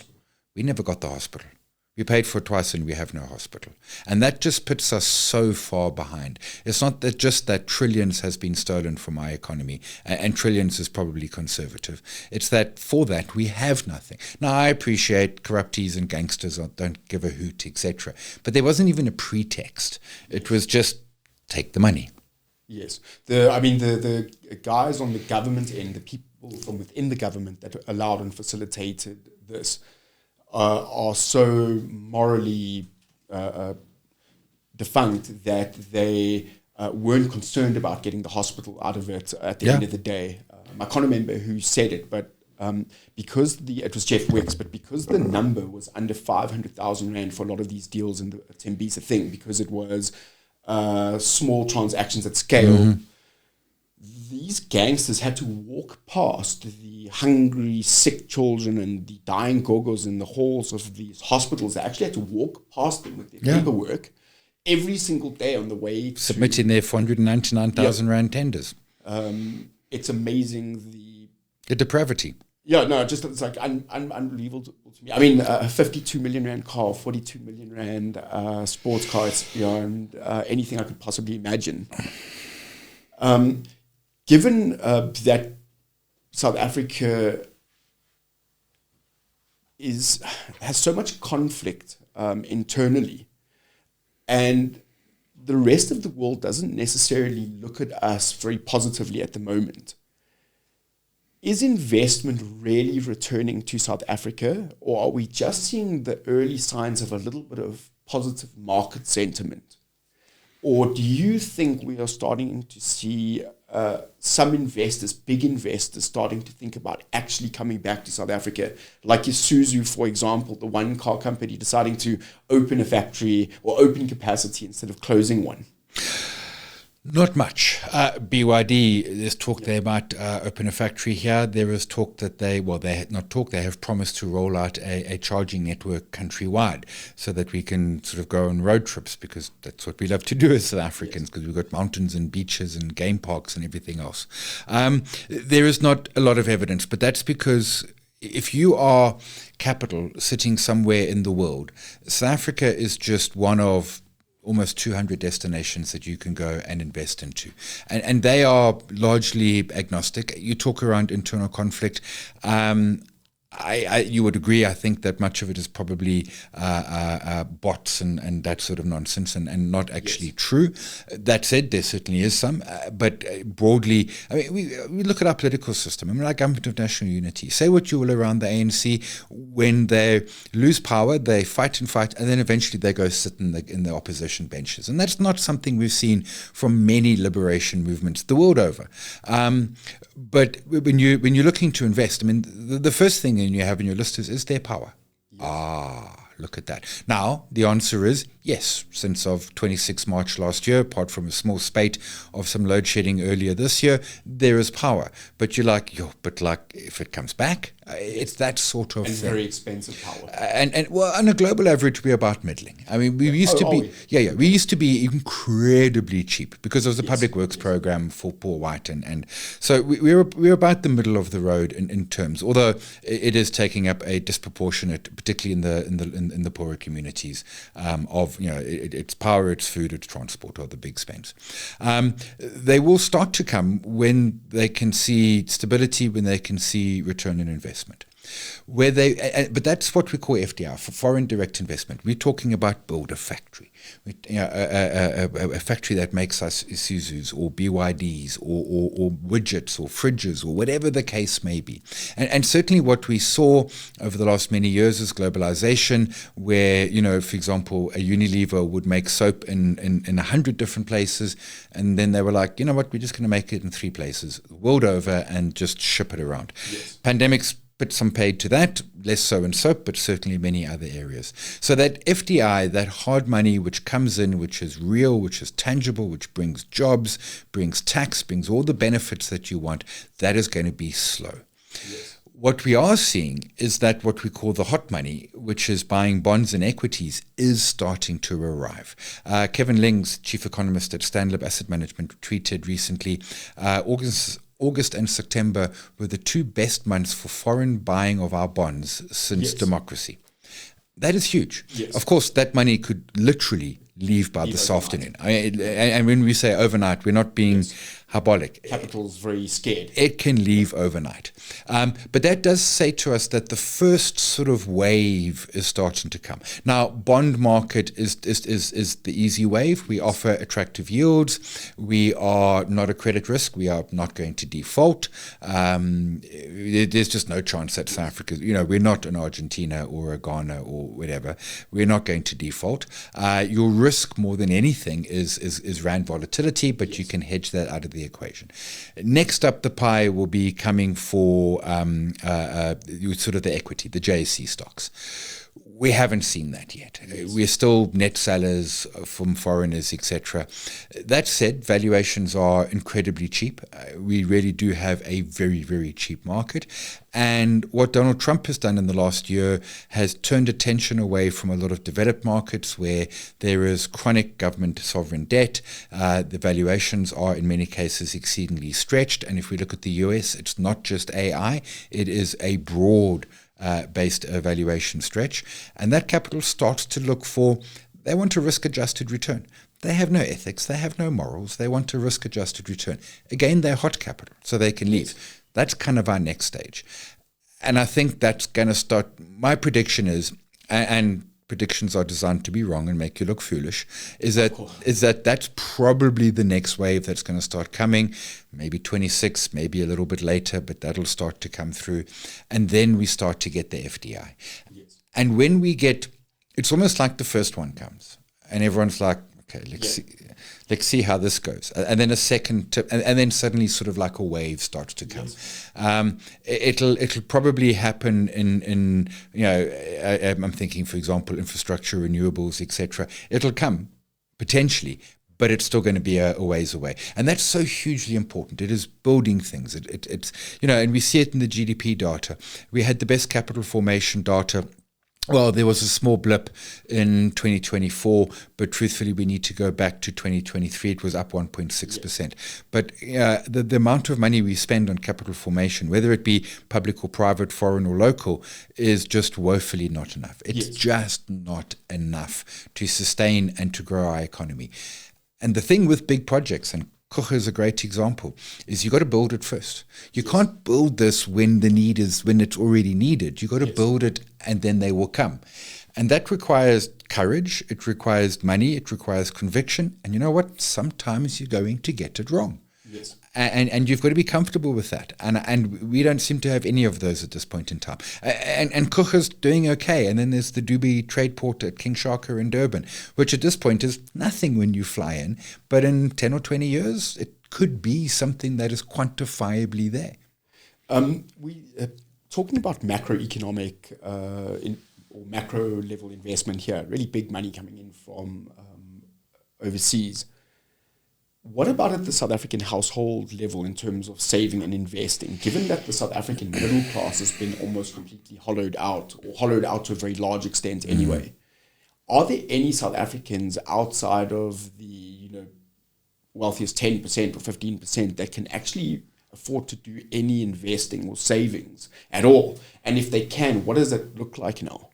We never got the hospital. We paid for it twice and we have no hospital. And that just puts us so far behind. It's not that just that trillions has been stolen from our economy, and trillions is probably conservative. It's that for that we have nothing. Now, I appreciate corruptees and gangsters don't give a hoot, etc. But there wasn't even a pretext. It was just take the money. Yes. The guys on the government end, the people from within the government that allowed and facilitated this, are so morally defunct that they weren't concerned about getting the hospital out of it at the end of the day. I can't remember who said it, but because it was Jeff Wicks, but because the number was under 500,000 Rand for a lot of these deals in the Tembisa thing, because it was small transactions at scale, these gangsters had to walk past the hungry, sick children and the dying gogos in the halls of these hospitals. They actually had to walk past them with their paperwork every single day on the way to submitting their 499,000 Rand tenders. It's amazing the depravity. Yeah, no, just it's like unbelievable to me. I mean, a 52 million Rand car, 42 million Rand sports car, it's beyond anything I could possibly imagine. Given that South Africa has so much conflict internally, and the rest of the world doesn't necessarily look at us very positively at the moment. Is investment really returning to South Africa, or are we just seeing the early signs of a little bit of positive market sentiment? Or do you think we are starting to see some investors, big investors, starting to think about actually coming back to South Africa? Like Isuzu, for example, the one car company deciding to open a factory or open capacity instead of closing one. Not much. BYD, there's talk they might open a factory here. There is talk that they have promised to roll out a charging network countrywide so that we can sort of go on road trips, because that's what we love to do as South Africans, because we've got mountains and beaches and game parks and everything else. There is not a lot of evidence, but that's because if you are capital sitting somewhere in the world, South Africa is just one of almost 200 destinations that you can go and invest into. And they are largely agnostic. You talk around internal conflict. You would agree, I think, that much of it is probably bots and that sort of nonsense and not actually true. That said, there certainly is some, but broadly, I mean, we look at our political system. I mean, our government of national unity. Say what you will around the ANC, when they lose power, they fight, and then eventually they go sit in the opposition benches. And that's not something we've seen from many liberation movements the world over. But when you're looking to invest, I mean, the first thing you have in your list is there power? Yes. Look at that. Now, the answer is yes. Since of 26 March last year, apart from a small spate of some load shedding earlier this year, there is power. But you're like, if it comes back, it's that sort of and thing. Very expensive power. And well, on a global average, we're about middling. I mean, we used to be incredibly cheap because of the public works program for poor white, and so we're about the middle of the road in terms. Although it is taking up a disproportionate, particularly in the poorer communities, of it's power, it's food, it's transport, or the big spends. They will start to come when they can see stability, when they can see return on investment. But that's what we call FDI, for foreign direct investment. We're talking about build a factory, a factory that makes us Isuzus or BYDs or widgets or fridges or whatever the case may be. And certainly what we saw over the last many years is globalization, where, for example, a Unilever would make soap in 100 different places, and then they were like, you know what, we're just going to make it in 3 places the world over and just ship it around. Yes. Pandemics put some paid to that, less so in soap, but certainly many other areas. So that FDI, that hard money which comes in, which is real, which is tangible, which brings jobs, brings tax, brings all the benefits that you want, that is going to be slow. Yes. What we are seeing is that what we call the hot money, which is buying bonds and equities, is starting to arrive. Kevin Lings, chief economist at JustOneLap Asset Management, tweeted recently, August and September were the 2 best months for foreign buying of our bonds since democracy. That is huge. Yes. Of course, that money could literally leave by this afternoon. And when we say overnight, we're not being hyperbolic. Capital's very scared. It can leave overnight. But that does say to us that the first sort of wave is starting to come. Now, bond market is the easy wave. We offer attractive yields. We are not a credit risk. We are not going to default. There's just no chance that South Africa, we're not an Argentina or a Ghana or whatever. We're not going to default. Your risk more than anything is rand volatility, but you can hedge that out of the equation. Next up the pie will be coming for sort of the equity, the JSE stocks. We haven't seen that yet. Yes. We're still net sellers from foreigners, etc. That said, valuations are incredibly cheap. We really do have a very, very cheap market. And what Donald Trump has done in the last year has turned attention away from a lot of developed markets where there is chronic government sovereign debt. The valuations are in many cases exceedingly stretched. And if we look at the US, it's not just AI, it is a broad based valuation stretch, and that capital starts to look for, they want a risk-adjusted return. They have no ethics, they have no morals, they want a risk-adjusted return. Again, they're hot capital, so they can leave. That's kind of our next stage. And I think that's going to start. My prediction is, and predictions are designed to be wrong and make you look foolish, is that that's probably the next wave that's going to start coming, maybe 26, maybe a little bit later, but that'll start to come through. And then we start to get the FDI. Yes. And when we get, it's almost like the first one comes and everyone's like, okay, let's see how this goes. And then a second tip, and then suddenly sort of like a wave starts to come. Yes. It'll probably happen in I'm thinking, for example, infrastructure, renewables, etc. It'll come potentially, but it's still going to be a ways away. And that's so hugely important. It is building things. It's and we see it in the GDP data. We had the best capital formation data. Well, there was a small blip in 2024, but truthfully, we need to go back to 2023. It was up 1.6%. Yeah. But the amount of money we spend on capital formation, whether it be public or private, foreign or local, is just woefully not enough. It's just not enough to sustain and to grow our economy. And the thing with big projects, and Koch is a great example, is you got to build it first. You can't build this when it's already needed. You got to build it and then they will come. And that requires courage, it requires money, it requires conviction. And you know what? Sometimes you're going to get it wrong. Yes. And you've got to be comfortable with that. And we don't seem to have any of those at this point in time. And Koch is doing okay. And then there's the Dubai trade port at King Shaka in Durban, which at this point is nothing when you fly in. But in 10 or 20 years, it could be something that is quantifiably there. We talking about macroeconomic or macro level investment here, really big money coming in from overseas. What about at the South African household level in terms of saving and investing? Given that the South African middle class has been almost completely hollowed out to a very large extent anyway, are there any South Africans outside of the wealthiest 10% or 15% that can actually afford to do any investing or savings at all? And if they can, what does that look like now?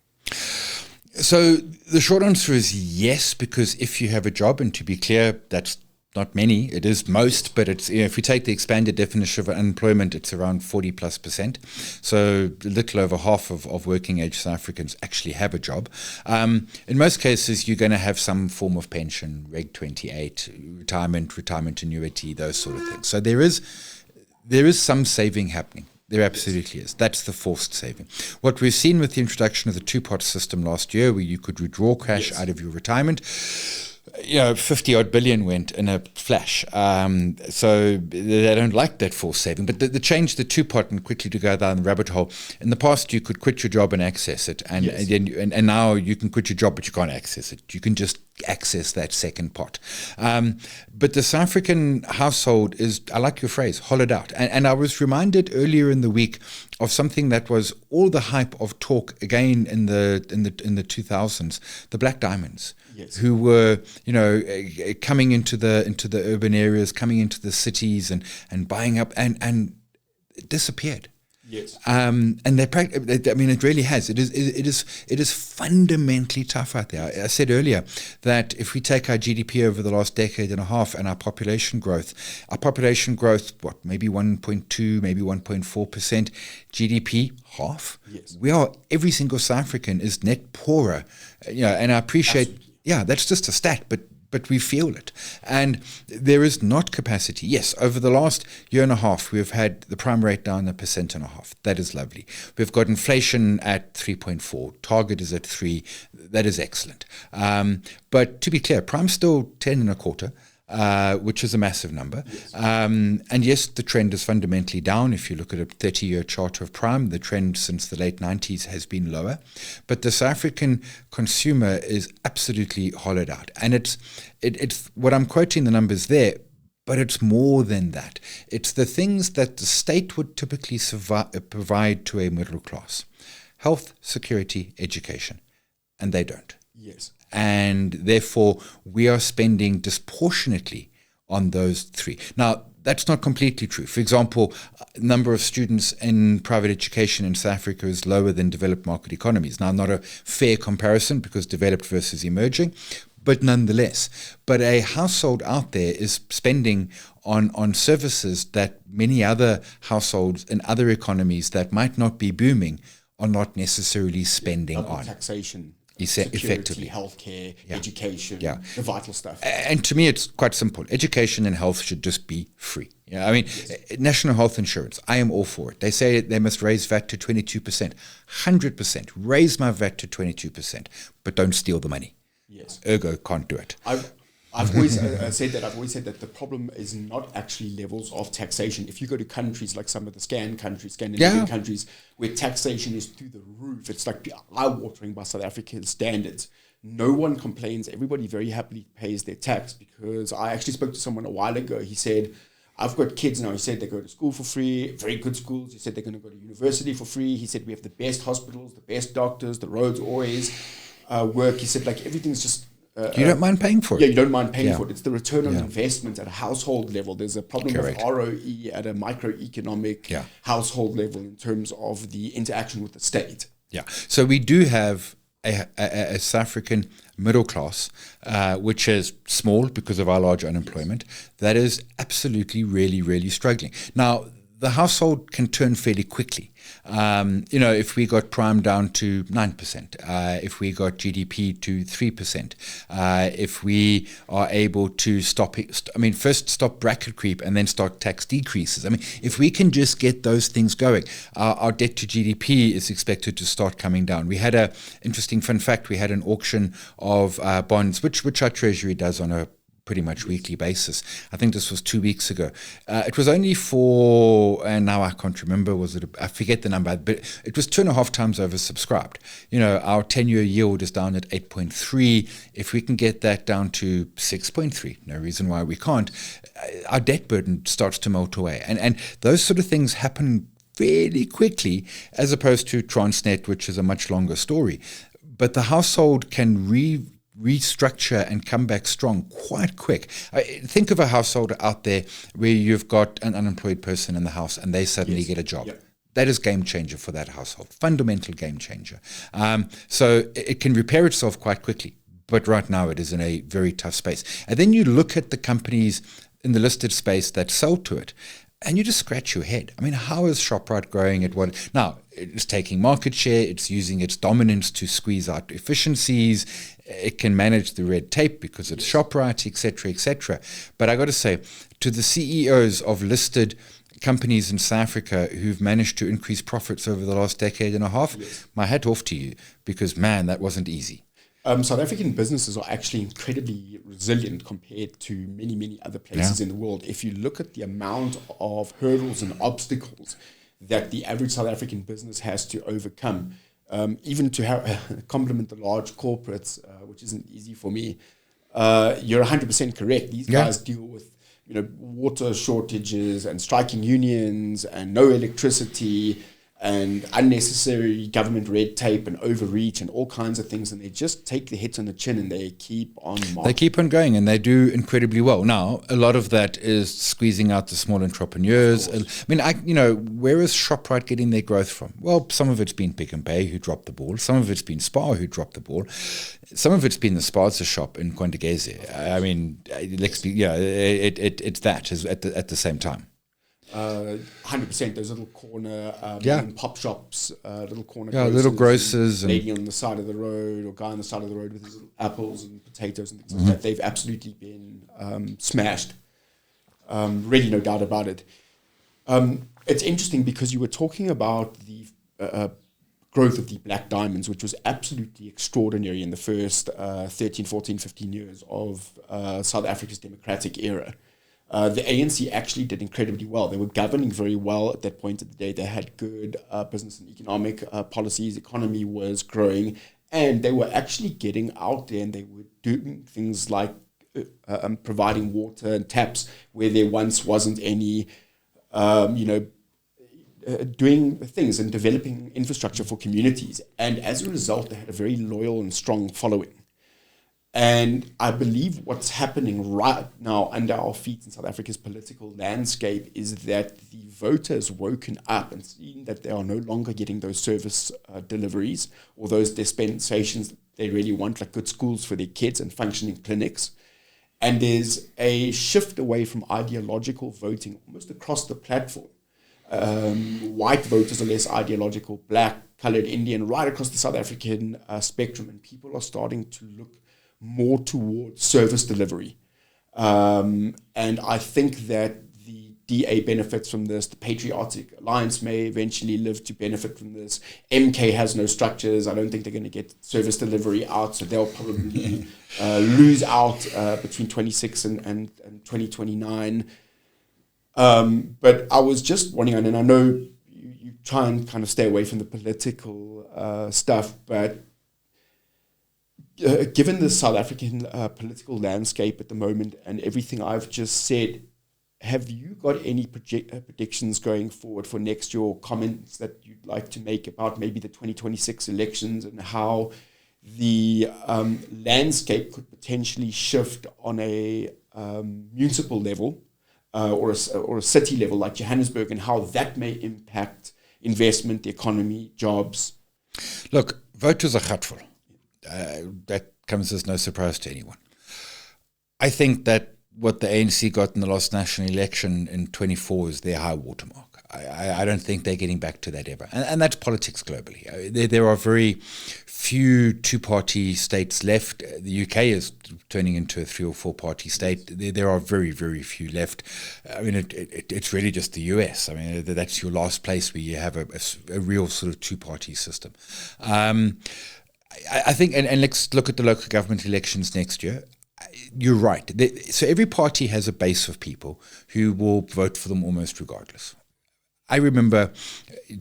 So the short answer is yes, because if you have a job, and to be clear, that's not many, it is most, but it's, if we take the expanded definition of unemployment, it's around 40+%. So a little over half of working age South Africans actually have a job. In most cases, you're going to have some form of pension, Reg 28, retirement annuity, those sort of things. So there is some saving happening. There absolutely is. That's the forced saving. What we've seen with the introduction of the two-pot system last year, where you could withdraw cash out of your retirement, 50-odd billion went in a flash. So they don't like that forced saving. But the change, the two-pot, and quickly to go down the rabbit hole, in the past you could quit your job and access it. And now you can quit your job, but you can't access it. You can just access that second pot. But the South African household is, I like your phrase, hollowed out. And I was reminded earlier in the week of something that was all the hype of talk again in the 2000s, the Black Diamonds. Yes. Who were, coming into the urban areas, coming into the cities and buying up and it disappeared. Yes. And it really has. It is fundamentally tough out there. I said earlier that if we take our GDP over the last decade and a half and our population growth, maybe 1.2, maybe 1.4%, GDP half. Yes. Every single South African is net poorer. And I appreciate. Absolutely. Yeah, that's just a stat, but we feel it. And there is not capacity. Yes, over the last year and a half, we've had the prime rate down 1.5%. That is lovely. We've got inflation at 3.4. Target is at 3. That is excellent. But to be clear, prime's still 10.25. Which is a massive number. Yes. And yes, the trend is fundamentally down. If you look at a 30-year chart of prime, the trend since the late 90s has been lower. But the South African consumer is absolutely hollowed out. And it's what I'm quoting the numbers there, but it's more than that. It's the things that the state would typically provide to a middle class. Health, security, education. And they don't. Yes. And therefore, we are spending disproportionately on those three. Now, that's not completely true. For example, number of students in private education in South Africa is lower than developed market economies. Now, not a fair comparison because developed versus emerging, but nonetheless. But a household out there is spending on services that many other households in other economies that might not be booming are not necessarily spending on. Taxation, Effectively. security, healthcare, education, the vital stuff. And to me, it's quite simple. Education and health should just be free. I mean, national health insurance, I am all for it. They say they must raise VAT to 22%. 100%. Raise my VAT to 22%, but don't steal the money. Yes. Ergo, can't do it. I've always said that. I've always said that the problem is not actually levels of taxation. If you go to countries like some of the Scandinavian countries, where taxation is through the roof, it's like eye-watering by South African standards. No one complains. Everybody very happily pays their tax, because I actually spoke to someone a while ago. He said, I've got kids now. He said they go to school for free, very good schools. He said they're going to go to university for free. He said we have the best hospitals, the best doctors, the roads always work. He said like everything's just... you don't mind paying for it? Yeah, you don't mind paying for it. It's the return on investment at a household level. There's a problem with ROE at a microeconomic household level in terms of the interaction with the state. Yeah. So we do have a South African middle class, which is small because of our large unemployment, that is absolutely really, really struggling. Now, the household can turn fairly quickly. If we got prime down to 9%, if we got GDP to 3%, if we are able to first stop bracket creep and then start tax decreases. I mean, if we can just get those things going, our debt to GDP is expected to start coming down. We had interesting fun fact. We had an auction of bonds, which our Treasury does on a pretty much weekly basis. I think this was 2 weeks ago. It was only for, and now I can't remember, I forget the number, but it was 2.5 times oversubscribed. Our 10-year yield is down at 8.3. If we can get that down to 6.3, no reason why we can't, our debt burden starts to melt away. And those sort of things happen fairly quickly, as opposed to Transnet, which is a much longer story. But the household can restructure and come back strong quite quick. Think of a household out there where you've got an unemployed person in the house and they suddenly get a job. Yep. That is game changer for that household, fundamental game changer. So it can repair itself quite quickly, but right now it is in a very tough space. And then you look at the companies in the listed space that sell to it, and you just scratch your head. I mean, how is ShopRite growing at what? Now, it's taking market share. It's using its dominance to squeeze out efficiencies. It can manage the red tape because it's ShopRite, et cetera, et cetera. But I got to say, to the CEOs of listed companies in South Africa who've managed to increase profits over the last decade and a half, my hat off to you, because, man, that wasn't easy. South African businesses are actually incredibly resilient compared to many, many other places in the world. If you look at the amount of hurdles and obstacles that the average South African business has to overcome, even to complement the large corporates, which isn't easy for me, you're 100% correct. These guys deal with water shortages and striking unions and no electricity and unnecessary government red tape and overreach and all kinds of things, and they just take the hits on the chin and they keep on marching. They keep on going, and they do incredibly well. Now, a lot of that is squeezing out the small entrepreneurs. I mean, where is ShopRite getting their growth from? Well, some of it's been Pick n Pay, who dropped the ball. Some of it's been Spar, who dropped the ball. Some of it's been the Spaza shop in Kwandegeze. I mean, it's that at the same time. 100%. Those little corner pop shops, little corner little grocers, and lady on the side of the road or guy on the side of the road with his little apples and potatoes and things like that. They've absolutely been smashed. Really, no doubt about it. It's interesting because you were talking about the growth of the black diamonds, which was absolutely extraordinary in the first 13, 14, 15 years of South Africa's democratic era. The ANC actually did incredibly well. They were governing very well at that point of the day. They had good business and economic policies. Economy was growing, and they were actually getting out there, and they were doing things like providing water and taps where there once wasn't any, doing things and developing infrastructure for communities. And as a result, they had a very loyal and strong following. And I believe what's happening right now under our feet in South Africa's political landscape is that the voter has woken up and seen that they are no longer getting those service deliveries or those dispensations they really want, like good schools for their kids and functioning clinics. And there's a shift away from ideological voting almost across the platform. White voters are less ideological, black, colored, Indian, right across the South African spectrum. And people are starting to look more towards service delivery. And I think that the DA benefits from this. The Patriotic Alliance may eventually live to benefit from this. MK has no structures. I don't think they're going to get service delivery out, so they'll probably lose out between 26 and 2029. But I was just wondering, and I know you try and kind of stay away from the political stuff, but given the South African political landscape at the moment and everything I've just said, have you got any predictions going forward for next year, or comments that you'd like to make about maybe the 2026 elections and how the landscape could potentially shift on a municipal level or a city level like Johannesburg, and how that may impact investment, the economy, jobs? Look, voters are gutful. That comes as no surprise to anyone. I think that what the ANC got in the last national election in 24 is their high watermark. I don't think they're getting back to that ever. And that's politics globally. There are very few two-party states left. The UK is turning into a 3 or 4 party state. There are very, very few left. I mean, it's really just the US. I mean, that's your last place where you have a real sort of two-party system. I think, and let's look at the local government elections next year. You're right. So every party has a base of people who will vote for them almost regardless. I remember,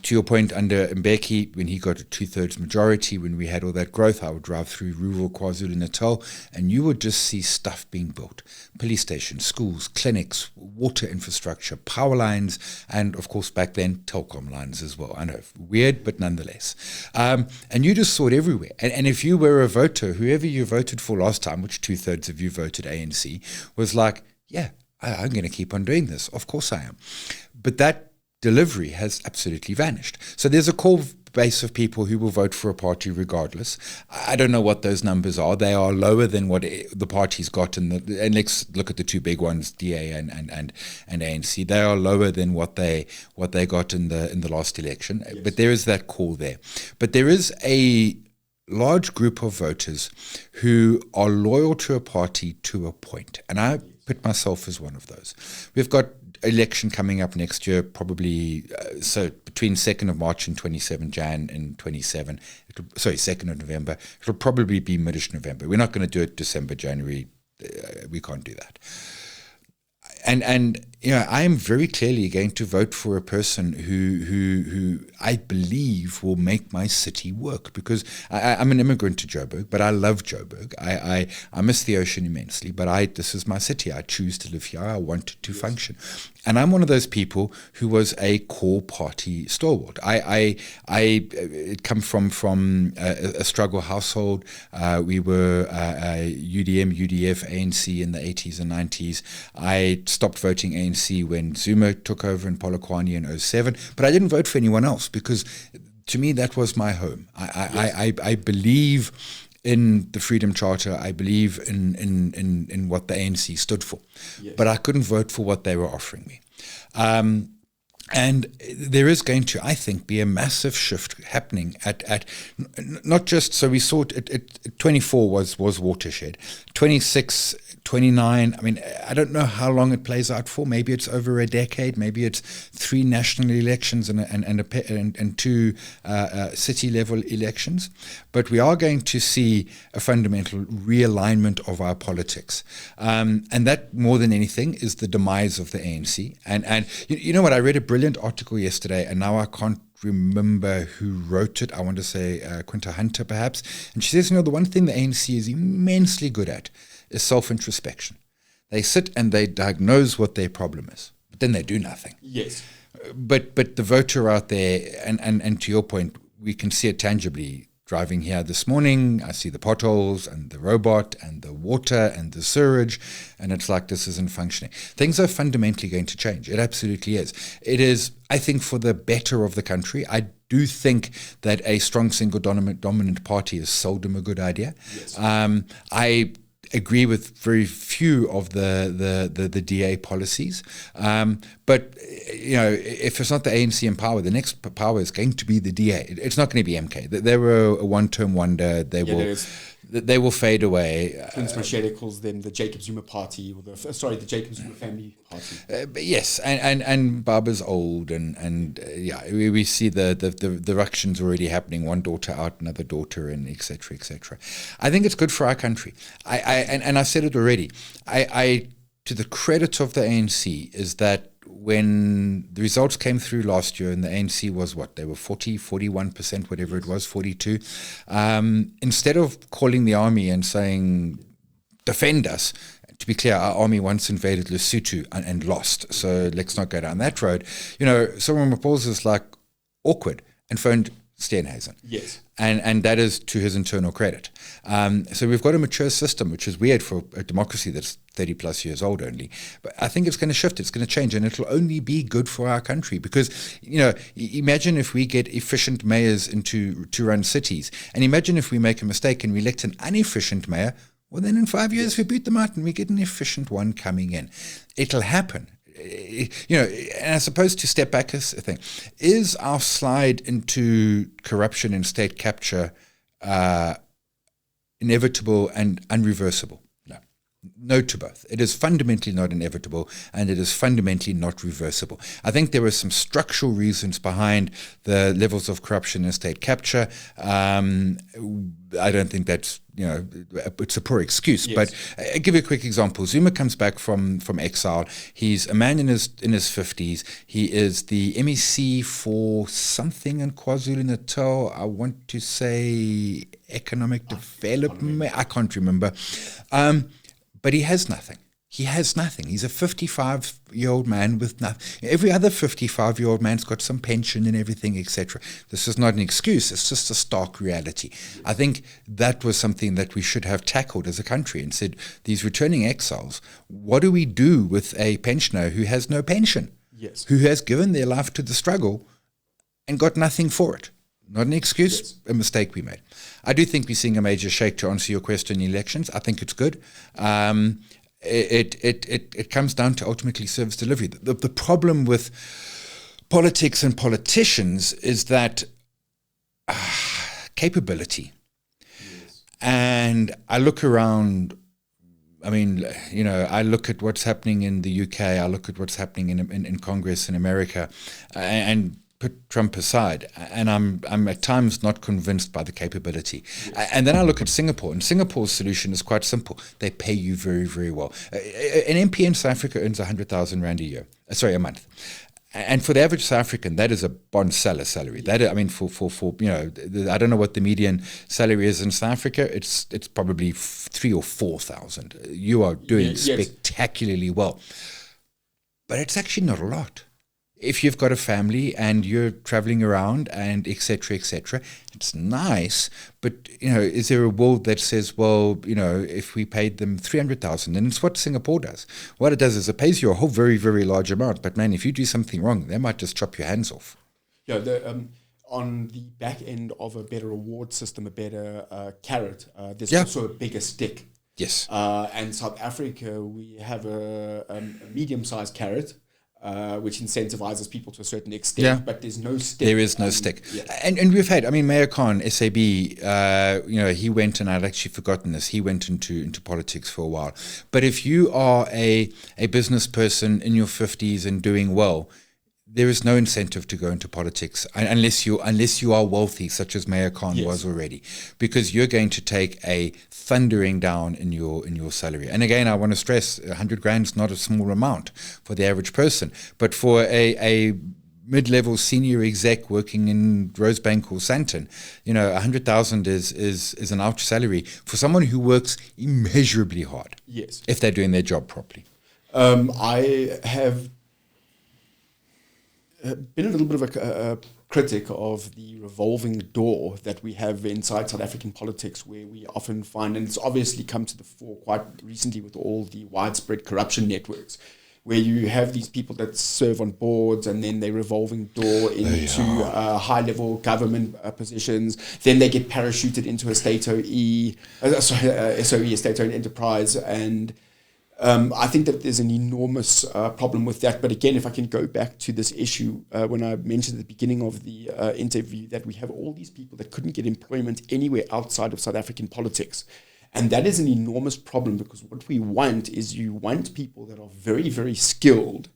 to your point, under Mbeki, when he got a 2/3 majority, when we had all that growth, I would drive through rural KwaZulu-Natal, and you would just see stuff being built. Police stations, schools, clinics, water infrastructure, power lines, and, of course, back then, telecom lines as well. I know, weird, but nonetheless. And you just saw it everywhere. And if you were a voter, whoever you voted for last time, which 2/3 of you voted ANC, was like, yeah, I'm going to keep on doing this. Of course I am. But that delivery has absolutely vanished. So there's a core base of people who will vote for a party regardless. I don't know what those numbers are. They are lower than what the parties got and let's look at the two big ones, DA and ANC. They are lower than what they got in the last election. Yes. But there is that core there. But there is a large group of voters who are loyal to a party to a point. And I put myself as one of those. We've got election coming up next year, probably so between 2nd of March and 27 Jan and 27. 2nd of November. It'll probably be mid-ish November. We're not going to do it December, January. We can't do that. And you know, I am very clearly going to vote for a person who I believe will make my city work, because I'm an immigrant to Joburg, but I love Joburg. I miss the ocean immensely, but this is my city. I choose to live here. I want it to function. And I'm one of those people who was a core party stalwart. I come from a struggle household. We were UDM, UDF, ANC in the 80s and 90s. I stopped voting ANC when Zuma took over in Polokwane in 07, but I didn't vote for anyone else because to me that was my home. I believe in the Freedom Charter. I believe in what the ANC stood for, but I couldn't vote for what they were offering me. And there is going to, I think, be a massive shift happening at not just, so we saw it 24 was watershed, 26, 29, I mean, I don't know how long it plays out for. Maybe it's over a decade. Maybe it's 3 national elections and 2 city-level elections. But we are going to see a fundamental realignment of our politics. And that, more than anything, is the demise of the ANC. And you know what? I read a brilliant article yesterday, and now I can't remember who wrote it. I want to say Quinta Hunter, perhaps. And she says, the one thing the ANC is immensely good at is self-introspection. They sit and they diagnose what their problem is, but then they do nothing. Yes. But the voter out there, and to your point, we can see it tangibly. driving here this morning, I see the potholes and the robot and the water and the sewage, and it's like this isn't functioning. Things are fundamentally going to change. It absolutely is. It is, I think, for the better of the country. I do think that a strong single dominant party is seldom a good idea. Yes. I agree with very few of the DA policies. But, if it's not the ANC in power, the next power is going to be the DA. It's not going to be MK. They were a one-term wonder. They will fade away. Prince Machete calls them the Jacob Zuma party, or the Jacob Zuma family party. But yes, and Baba's old, and we see the ructions already happening. One daughter out, another daughter, and etc. etc. I think it's good for our country. I said it already. I to the credit of the ANC is that when the results came through last year and the ANC was they were 40, 41%, whatever it was, 42. Instead of calling the army and saying, defend us, to be clear, our army once invaded Lesotho and lost. So let's not go down that road. Someone proposes like awkward and phoned Steenhuisen. Yes. And that is to his internal credit. So we've got a mature system, which is weird for a democracy that's 30 plus years old only. But I think it's going to shift, it's going to change, and it'll only be good for our country because, imagine if we get efficient mayors to run cities, and imagine if we make a mistake and we elect an inefficient mayor, well, then in 5 years we boot them out and we get an efficient one coming in. It'll happen. And I suppose to step back a thing, is our slide into corruption and state capture inevitable and unreversible? No to both. It is fundamentally not inevitable, and it is fundamentally not reversible. I think there are some structural reasons behind the levels of corruption and state capture. I don't think that's, it's a poor excuse. Yes. But I'll give you a quick example. Zuma comes back from exile. He's a man in his 50s. He is the MEC for something in KwaZulu-Natal. I want to say economic development. I can't remember. But he has nothing. He has nothing. He's a 55-year-old man with nothing. Every other 55-year-old man's got some pension and everything, etc. This is not an excuse. It's just a stark reality. I think that was something that we should have tackled as a country and said, these returning exiles, what do we do with a pensioner who has no pension? Yes. Who has given their life to the struggle and got nothing for it? Not an excuse, yes. A mistake we made. I do think we're seeing a major shake to answer your question in elections. I think it's good. It comes down to ultimately service delivery. The problem with politics and politicians is that capability. Yes. And I look around, I look at what's happening in the UK, I look at what's happening in Congress in America, and put Trump aside, and I'm at times not convinced by the capability. Yes. And then I look at Singapore, and Singapore's solution is quite simple. They pay you very, very well. An MP in South Africa earns 100,000 Rand a month. And for the average South African, that is a bond seller salary. That I don't know what the median salary is in South Africa. It's probably 3,000 or 4,000. You are doing spectacularly well, but it's actually not a lot. If you've got a family and you're traveling around and et cetera, it's nice. But, is there a world that says, well, if we paid them 300,000, and it's what Singapore does. What it does is it pays you a whole very, very large amount. But man, if you do something wrong, they might just chop your hands off. Yeah, on the back end of a better reward system, a better carrot, there's also a bigger stick. Yes. And South Africa, we have a medium-sized carrot, which incentivizes people to a certain extent, but there's no stick. There is no stick. Yeah. And we've had, Mayor Khan, SAB, he went, and I'd actually forgotten this, he went into politics for a while. But if you are a business person in your 50s and doing well, there is no incentive to go into politics unless you are wealthy, such as Mayor Khan was already, because you're going to take a thundering down in your salary. And again, I want to stress, 100 grand is not a small amount for the average person, but for a mid-level senior exec working in Rosebank or Sandton, 100,000 is an ouch salary for someone who works immeasurably hard. Yes, if they're doing their job properly. I have been a little bit of a critic of the revolving door that we have inside South African politics, where we often find, and it's obviously come to the fore quite recently with all the widespread corruption networks, where you have these people that serve on boards and then they revolving door into high-level government positions. Then they get parachuted into a state-owned SOE, a state-owned enterprise. And I think that there's an enormous problem with that. But again, if I can go back to this issue, when I mentioned at the beginning of the interview that we have all these people that couldn't get employment anywhere outside of South African politics. And that is an enormous problem, because what we want is you want people that are very, very skilled,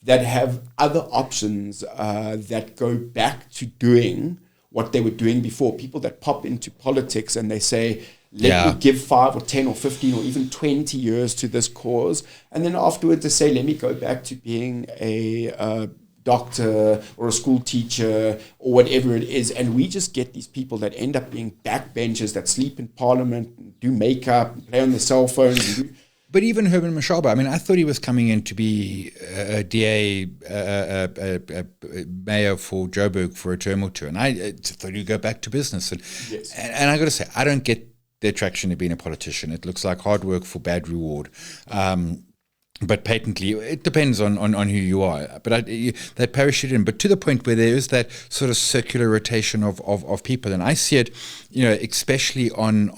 that have other options that go back to doing what they were doing before. People that pop into politics and they say, let me give 5 or 10 or 15 or even 20 years to this cause. And then afterwards they say, let me go back to being a doctor or a school teacher or whatever it is. And we just get these people that end up being backbenchers, that sleep in parliament, do makeup, play on their cell phones. But even Herman Mashaba, I mean, I thought he was coming in to be a DA, mayor for Joburg for a term or two. And I thought he'd go back to business. And I got to say, I don't get the attraction of being a politician. It looks like hard work for bad reward. But patently, it depends on who you are. But they parachute in. But to the point where there is that sort of circular rotation of people, and I see it, especially on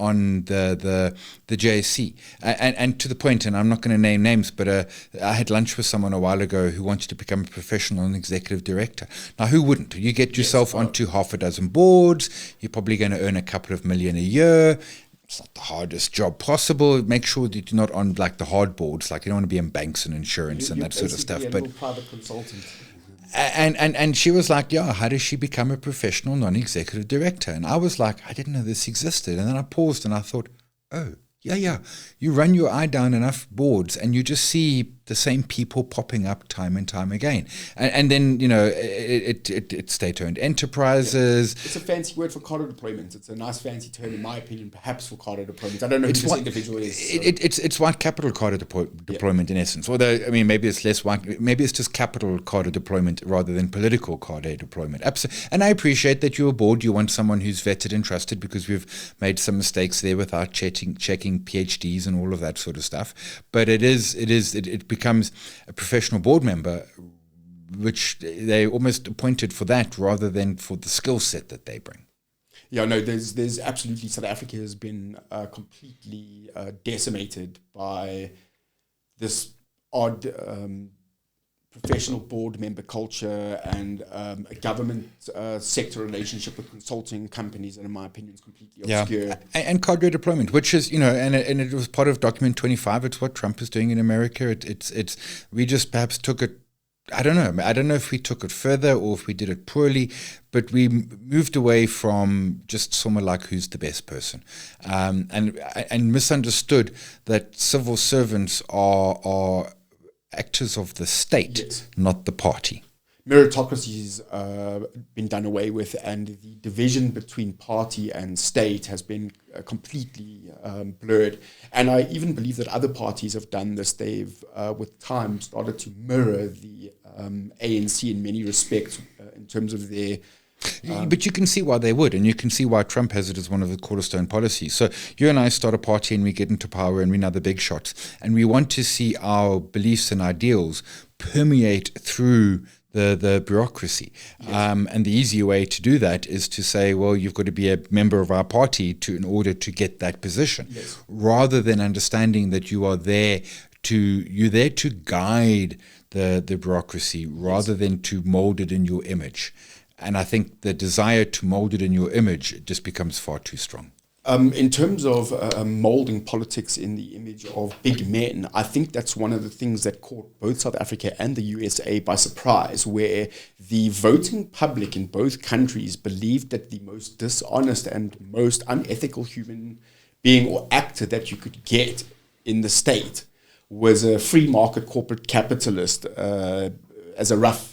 the JSC, and to the point. And I'm not going to name names, but I had lunch with someone a while ago who wanted to become a professional and executive director. Now, who wouldn't? You get yourself onto half a dozen boards. You're probably going to earn a couple of million a year. It's not the hardest job possible. Make sure that you're not on like the hard boards, like you don't want to be in banks and insurance and that sort of stuff. But private consultant. And she was like, how does she become a professional non-executive director? And I was like, I didn't know this existed. And then I paused and I thought, oh, yeah. You run your eye down enough boards and you just see the same people popping up time and time again. And then, it's state-owned enterprises. It's a fancy word for cadre deployment. It's a nice fancy term, in my opinion, perhaps for cadre deployment. I don't know who this individual is. So. It's white capital cadre deployment in essence. Although, I mean, maybe it's less white. Maybe it's just capital cadre deployment rather than political cadre deployment. Absolutely. And I appreciate that you're aboard. You want someone who's vetted and trusted, because we've made some mistakes there without checking PhDs and all of that sort of stuff. But it becomes a professional board member, which they almost appointed for that rather than for the skill set that they bring. Yeah, no, there's absolutely, South Africa has been completely decimated by this odd professional board member culture and a government sector relationship with consulting companies that, in my opinion, is completely obscure. Yeah. And cadre deployment, which is, and it was part of Document 25. It's what Trump is doing in America. It's we just perhaps took it. I don't know. I don't know if we took it further or if we did it poorly, but we moved away from just someone like who's the best person, and misunderstood that civil servants are actors of the state, not the party. Meritocracy's been done away with, and the division between party and state has been completely blurred. And I even believe that other parties have done this. They've, with time, started to mirror the ANC in many respects in terms of their... But you can see why they would, and you can see why Trump has it as one of the cornerstone policies. So you and I start a party and we get into power and we're now the big shots. And we want to see our beliefs and ideals permeate through the bureaucracy. Yes. And the easy way to do that is to say, well, you've got to be a member of our party in order to get that position, rather than understanding that you're there to guide the bureaucracy rather than to mold it in your image. And I think the desire to mold it in your image just becomes far too strong. In terms of molding politics in the image of big men, I think that's one of the things that caught both South Africa and the USA by surprise, where the voting public in both countries believed that the most dishonest and most unethical human being or actor that you could get in the state was a free market corporate capitalist, as a rough...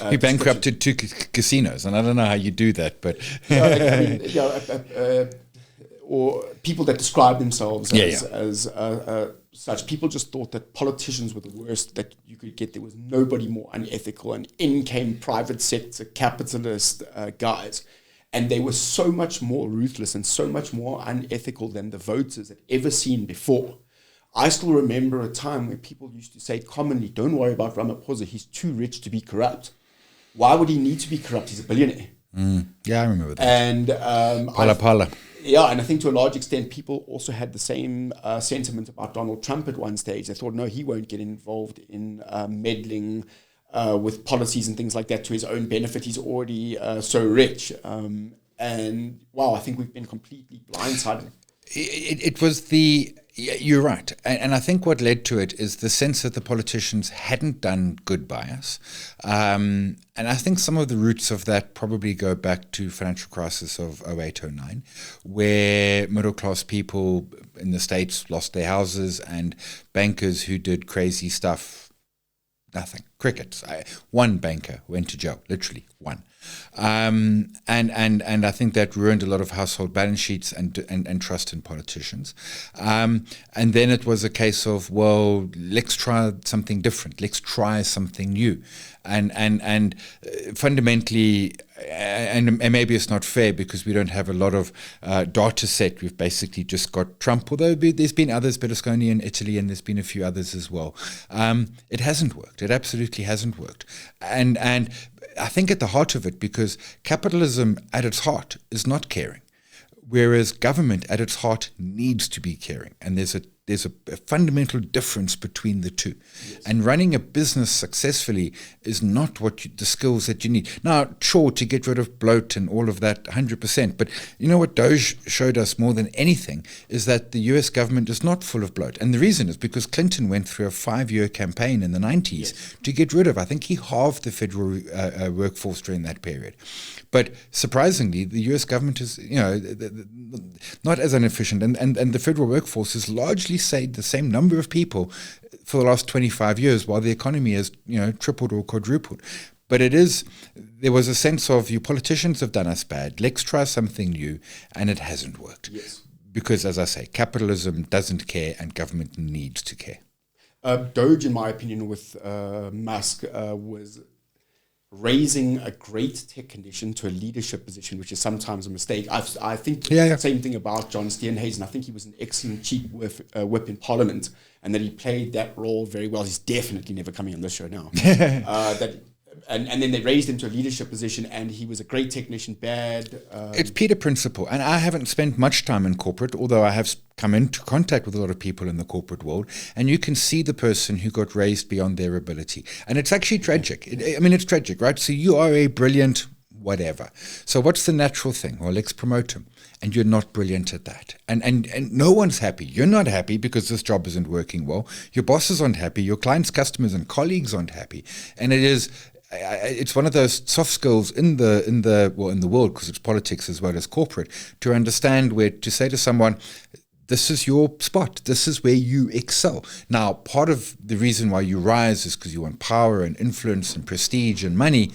he bankrupted 2 casinos, and I don't know how you do that, but or people that describe themselves as such. People just thought that politicians were the worst that you could get. There was nobody more unethical, and in came private sector capitalist guys. And they were so much more ruthless and so much more unethical than the voters had ever seen before. I still remember a time where people used to say commonly, don't worry about Ramaphosa, he's too rich to be corrupt. Why would he need to be corrupt? He's a billionaire. Yeah, I remember that. And Pala. Yeah, and I think to a large extent, people also had the same sentiment about Donald Trump at one stage. They thought, no, he won't get involved in meddling with policies and things like that to his own benefit. He's already so rich. And wow, I think we've been completely blindsided. It was you're right. And I think what led to it is the sense that the politicians hadn't done good by us. And I think some of the roots of that probably go back to financial crisis of 08-09, where middle-class people in the States lost their houses and bankers who did crazy stuff, nothing. Crickets. One banker went to jail, literally one. And I think that ruined a lot of household balance sheets and trust in politicians. And then it was a case of, well, let's try something different. Let's try something new. And fundamentally, and maybe it's not fair because we don't have a lot of data set. We've basically just got Trump, although there's been others, Berlusconi in Italy, and there's been a few others as well. It hasn't worked. It absolutely hasn't worked. And I think at the heart of it, because capitalism at its heart is not caring, whereas government at its heart needs to be caring. And there's a fundamental difference between the two. Yes. And running a business successfully is not the skills that you need. Now, sure, to get rid of bloat and all of that, 100%. But you know what Doge showed us more than anything is that the US government is not full of bloat. And the reason is because Clinton went through a 5-year campaign in the 90s to get rid of, I think he halved the federal workforce during that period. But surprisingly, the US government is, not as inefficient. And the federal workforce has largely saved the same number of people for the last 25 years while the economy has, tripled or quadrupled. But there was a sense of, you politicians have done us bad, let's try something new, and it hasn't worked. Yes. Because, as I say, capitalism doesn't care and government needs to care. Doge, in my opinion, with Musk, was raising a great tech condition to a leadership position, which is sometimes a mistake. I think the same thing about John Steenhuisen. I think he was an excellent chief whip in Parliament, and that he played that role very well. He's definitely never coming on this show now. And then they raised him to a leadership position, and he was a great technician, it's Peter Principle, and I haven't spent much time in corporate, although I have come into contact with a lot of people in the corporate world, and you can see the person who got raised beyond their ability. And it's actually tragic. It's tragic, right? So you are a brilliant whatever. So what's the natural thing? Well, let's promote him. And you're not brilliant at that. And no one's happy. You're not happy because this job isn't working well. Your bosses aren't happy. Your clients, customers, and colleagues aren't happy. And it's one of those soft skills in the world, because it's politics as well as corporate, to understand where to say to someone, this is your spot. This is where you excel. Now, part of the reason why you rise is because you want power and influence and prestige and money.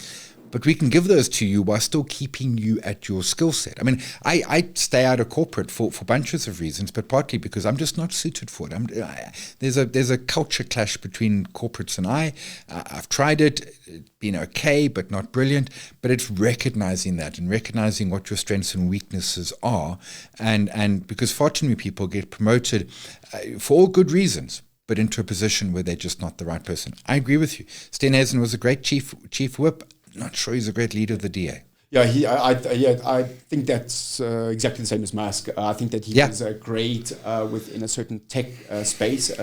But we can give those to you while still keeping you at your skill set. I stay out of corporate for bunches of reasons, but partly because I'm just not suited for it. There's a culture clash between corporates and I've tried it. It's been okay, but not brilliant. But it's recognizing that and recognizing what your strengths and weaknesses are. And because far too many people get promoted for all good reasons, but into a position where they're just not the right person. I agree with you. Steenhuisen was a great chief whip. Not sure he's a great leader of the DA. Yeah, I think that's exactly the same as Musk. I think that he was great within a certain tech space,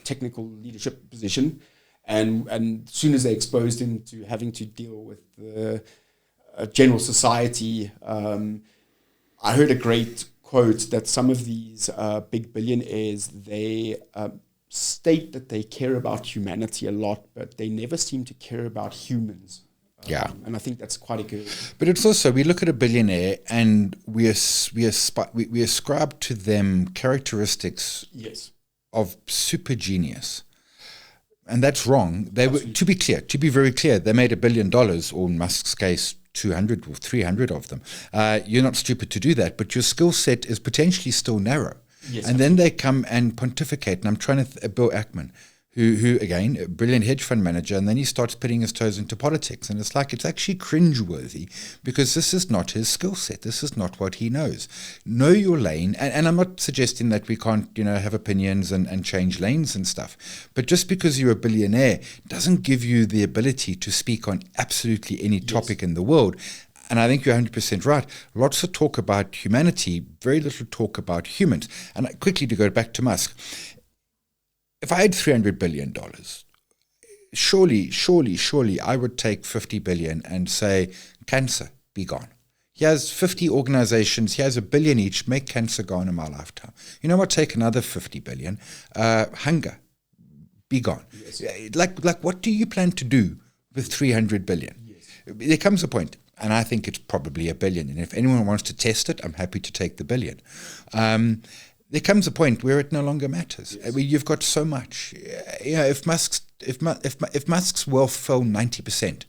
technical leadership position, and as soon as they exposed him to having to deal with the general society, I heard a great quote that some of these big billionaires, they state that they care about humanity a lot, but they never seem to care about humans. And I think that's quite a good. But it's also, we look at a billionaire and we ascribe to them characteristics of super genius. And that's wrong. They were, to be very clear, they made $1 billion, or in Musk's case, 200 or 300 of them. You're not stupid to do that, but your skill set is potentially still narrow. Yes, and then they come and pontificate. And I'm trying to Bill Ackman, who again, a brilliant hedge fund manager, and then he starts putting his toes into politics. And it's like, it's actually cringeworthy because this is not his skill set. This is not what he knows. Know your lane. And I'm not suggesting that we can't, have opinions and change lanes and stuff. But just because you're a billionaire doesn't give you the ability to speak on absolutely any topic in the world. And I think you're 100% right. Lots of talk about humanity, very little talk about humans. And quickly to go back to Musk, if I had $300 billion, surely I would take 50 billion and say, cancer, be gone. He has 50 organizations, he has $1 billion each, make cancer gone in my lifetime. You know what, take another 50 billion, hunger, be gone. Yes. Like what do you plan to do with 300 billion? Yes. There comes a point, and I think it's probably $1 billion, and if anyone wants to test it, I'm happy to take the $1 billion. There comes a point where it no longer matters. Yes. I mean, you've got so much. If Musk's wealth fell 90%,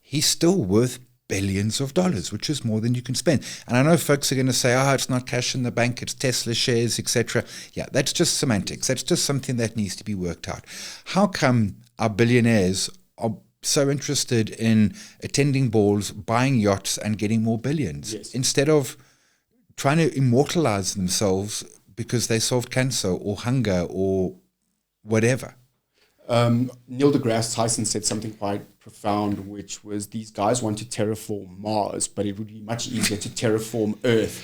he's still worth billions of dollars, which is more than you can spend. And I know folks are going to say, it's not cash in the bank, it's Tesla shares, etc. Yeah, that's just semantics. That's just something that needs to be worked out. How come our billionaires are so interested in attending balls, buying yachts, and getting more billions instead of trying to immortalize themselves because they solved cancer or hunger or whatever? Neil deGrasse Tyson said something quite profound, which was these guys want to terraform Mars, but it would be much easier to terraform Earth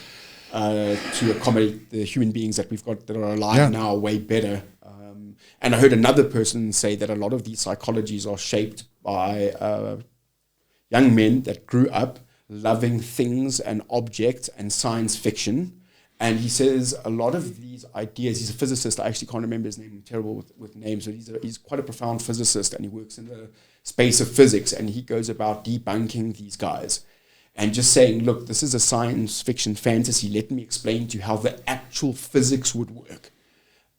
to accommodate the human beings that we've got that are alive now way better. And I heard another person say that a lot of these psychologies are shaped by young men that grew up loving things and objects and science fiction. And he says a lot of these ideas, he's a physicist, I actually can't remember his name, I'm terrible with names, but he's quite a profound physicist, and he works in the space of physics, and he goes about debunking these guys and just saying, look, this is a science fiction fantasy, let me explain to you how the actual physics would work.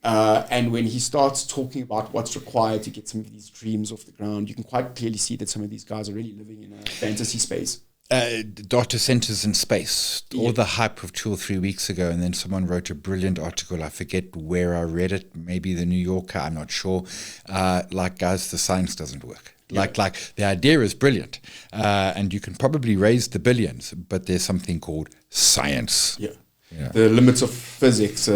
And when he starts talking about what's required to get some of these dreams off the ground, you can quite clearly see that some of these guys are really living in a fantasy space. Data centers in space, all the hype of 2 or 3 weeks ago, and then someone wrote a brilliant article, I forget where I read it, maybe the New Yorker, I'm not sure, guys, the science doesn't work. Like the idea is brilliant, and you can probably raise the billions, but there's something called science. The limits of physics,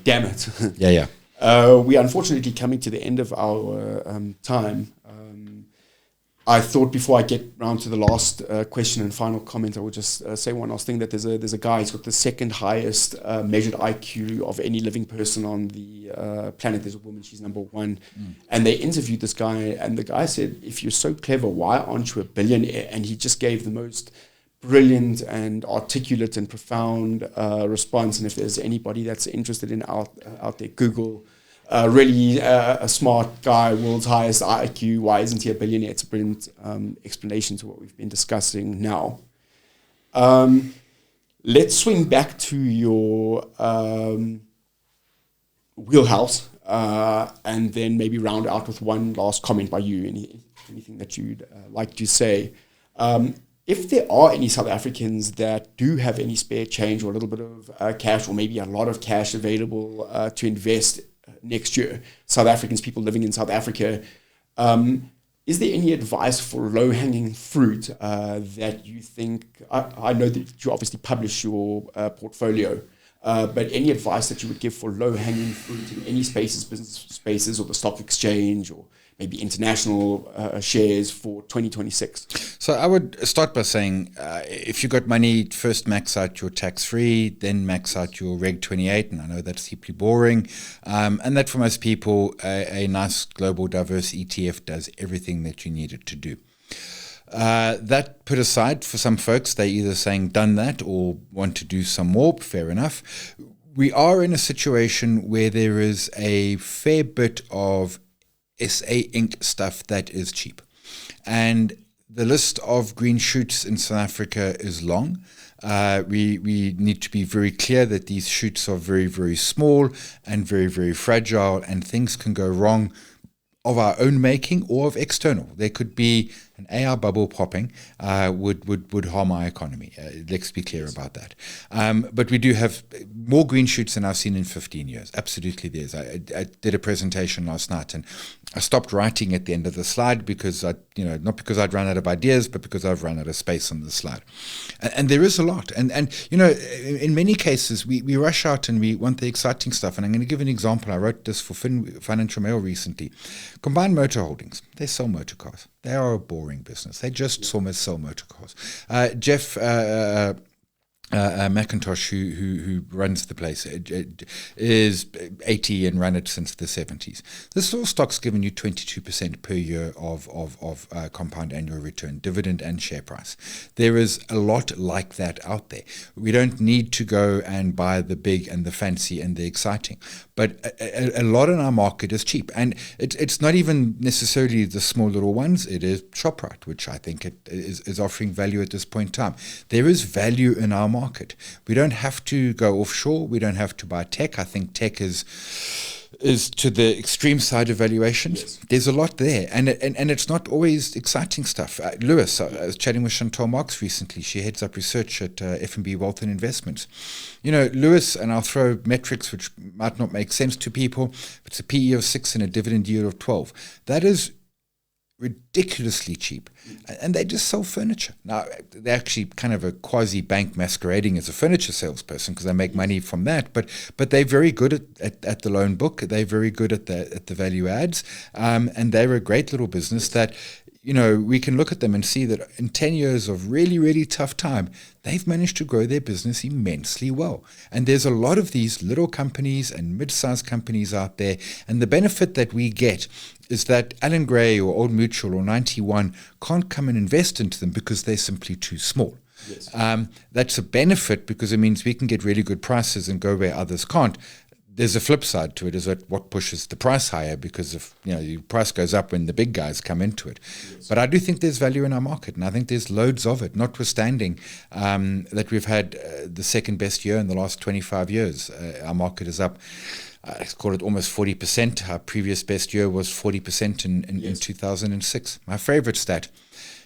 damn it. We are unfortunately coming to the end of our time. I thought before I get round to the last question and final comment, I would just say one last thing, that there's a guy who's got the second highest measured IQ of any living person on the planet. There's a woman, she's number one. And they interviewed this guy, and the guy said, if you're so clever, why aren't you a billionaire? And he just gave the most brilliant and articulate and profound response. And if there's anybody that's interested in out there, Google really a smart guy, world's highest IQ, why isn't he a billionaire? It's a brilliant explanation to what we've been discussing now. Let's swing back to your wheelhouse and then maybe round out with one last comment by you, anything that you'd like to say. If there are any South Africans that do have any spare change or a little bit of cash, or maybe a lot of cash available to invest next year, South Africans, people living in South Africa, is there any advice for low-hanging fruit that you think, I know that you obviously publish your portfolio, but any advice that you would give for low-hanging fruit in any spaces, business spaces, or the stock exchange, or maybe international shares for 2026? So I would start by saying, if you got money, first max out your tax-free, then max out your Reg 28, and I know that's deeply boring, and that for most people, a nice global diverse ETF does everything that you need it to do. That put aside, for some folks, they either saying done that or want to do some more, fair enough. We are in a situation where there is a fair bit of SA Inc. stuff that is cheap. And the list of green shoots in South Africa is long. We need to be very clear that these shoots are very, very small and very, very fragile, and things can go wrong of our own making or of external. There could be an AI bubble popping would harm our economy. Let's be clear about that. But we do have more green shoots than I've seen in 15 years. Absolutely, there's. I did a presentation last night, and I stopped writing at the end of the slide because not because I'd run out of ideas, but because I've run out of space on the slide. And there is a lot. And in many cases, we rush out and we want the exciting stuff. And I'm going to give an example. I wrote this for Financial Mail recently. Combined Motor Holdings, they sell motor cars. They are a boring business. They just almost sell motor cars. Jeff McIntosh, who runs the place, is 80 and run it since the 70s. This sort of stock's given you 22% per year of compound annual return, dividend and share price. There is a lot like that out there. We don't need to go and buy the big and the fancy and the exciting, but a lot in our market is cheap. And it's not even necessarily the small little ones. It is ShopRite, which I think is offering value at this point in time. There is value in our market. We don't have to go offshore. We don't have to buy tech. I think tech is to the extreme side of valuations. Yes. There's a lot there, and it's not always exciting stuff. Lewis, I was chatting with Chantal Marks recently. She heads up research at F&B Wealth and Investments. Lewis, and I'll throw metrics which might not make sense to people. It's a PE of 6 and a dividend yield of 12. That is ridiculously cheap, and they just sell furniture. Now, they're actually kind of a quasi-bank masquerading as a furniture salesperson because they make money from that, but they're very good at the loan book. They're very good at the value adds, and they're a great little business that we can look at them and see that in 10 years of really, really tough time, they've managed to grow their business immensely well. And there's a lot of these little companies and mid-sized companies out there, and the benefit that we get is that Alan Gray or Old Mutual or 91 can't come and invest into them because they're simply too small. Yes. That's a benefit because it means we can get really good prices and go where others can't. There's a flip side to it, is that what pushes the price higher because if the price goes up when the big guys come into it. Yes. But I do think there's value in our market, and I think there's loads of it, notwithstanding that we've had the second best year in the last 25 years. Our market is up, let's call it almost 40%. Our previous best year was 40% in 2006. My favorite stat,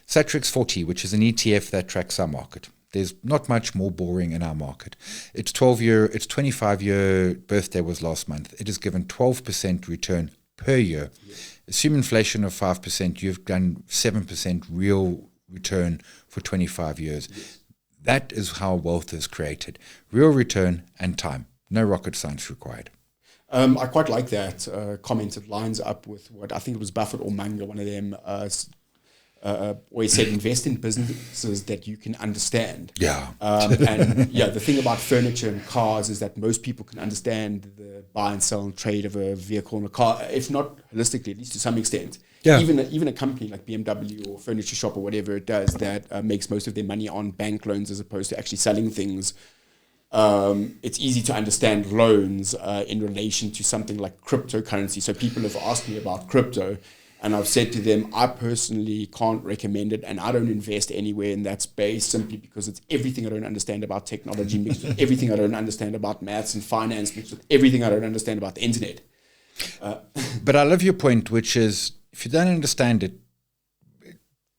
Satrix 40, which is an ETF that tracks our market. There's not much more boring in our market. Its 25-year birthday was last month. It has given 12% return per year. Yes. Assume inflation of 5%, you've done 7% real return for 25 years. Yes. That is how wealth is created. Real return and time. No rocket science required. I quite like that comment. It lines up with what I think it was Buffett or Munger, one of them, always said, invest in businesses that you can understand. Yeah. The thing about furniture and cars is that most people can understand the buy and sell and trade of a vehicle and a car, if not holistically, at least to some extent. Yeah. Even a company like BMW or Furniture Shop or whatever it does that makes most of their money on bank loans as opposed to actually selling things. It's easy to understand loans in relation to something like cryptocurrency. So people have asked me about crypto, and I've said to them, I personally can't recommend it, and I don't invest anywhere in that space simply because it's everything I don't understand about technology mixed with everything I don't understand about maths and finance mixed with everything I don't understand about the internet. But I love your point, which is if you don't understand it,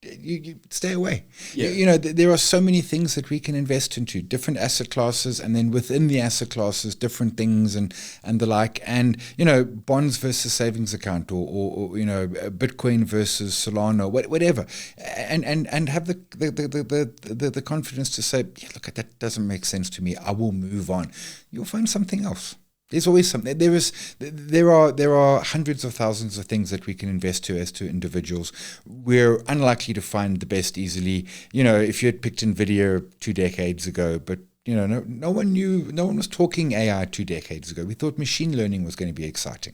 you stay away. Yeah. There are so many things that we can invest into, different asset classes, and then within the asset classes, different things and the like. And bonds versus savings account, or Bitcoin versus Solana, whatever. And have the confidence to say, look, that doesn't make sense to me. I will move on. You'll find something else. There's always something. There are hundreds of thousands of things that we can invest to as to individuals. We're unlikely to find the best easily. If you had picked NVIDIA 2 decades ago, but no one was talking AI 2 decades ago. We thought machine learning was going to be exciting.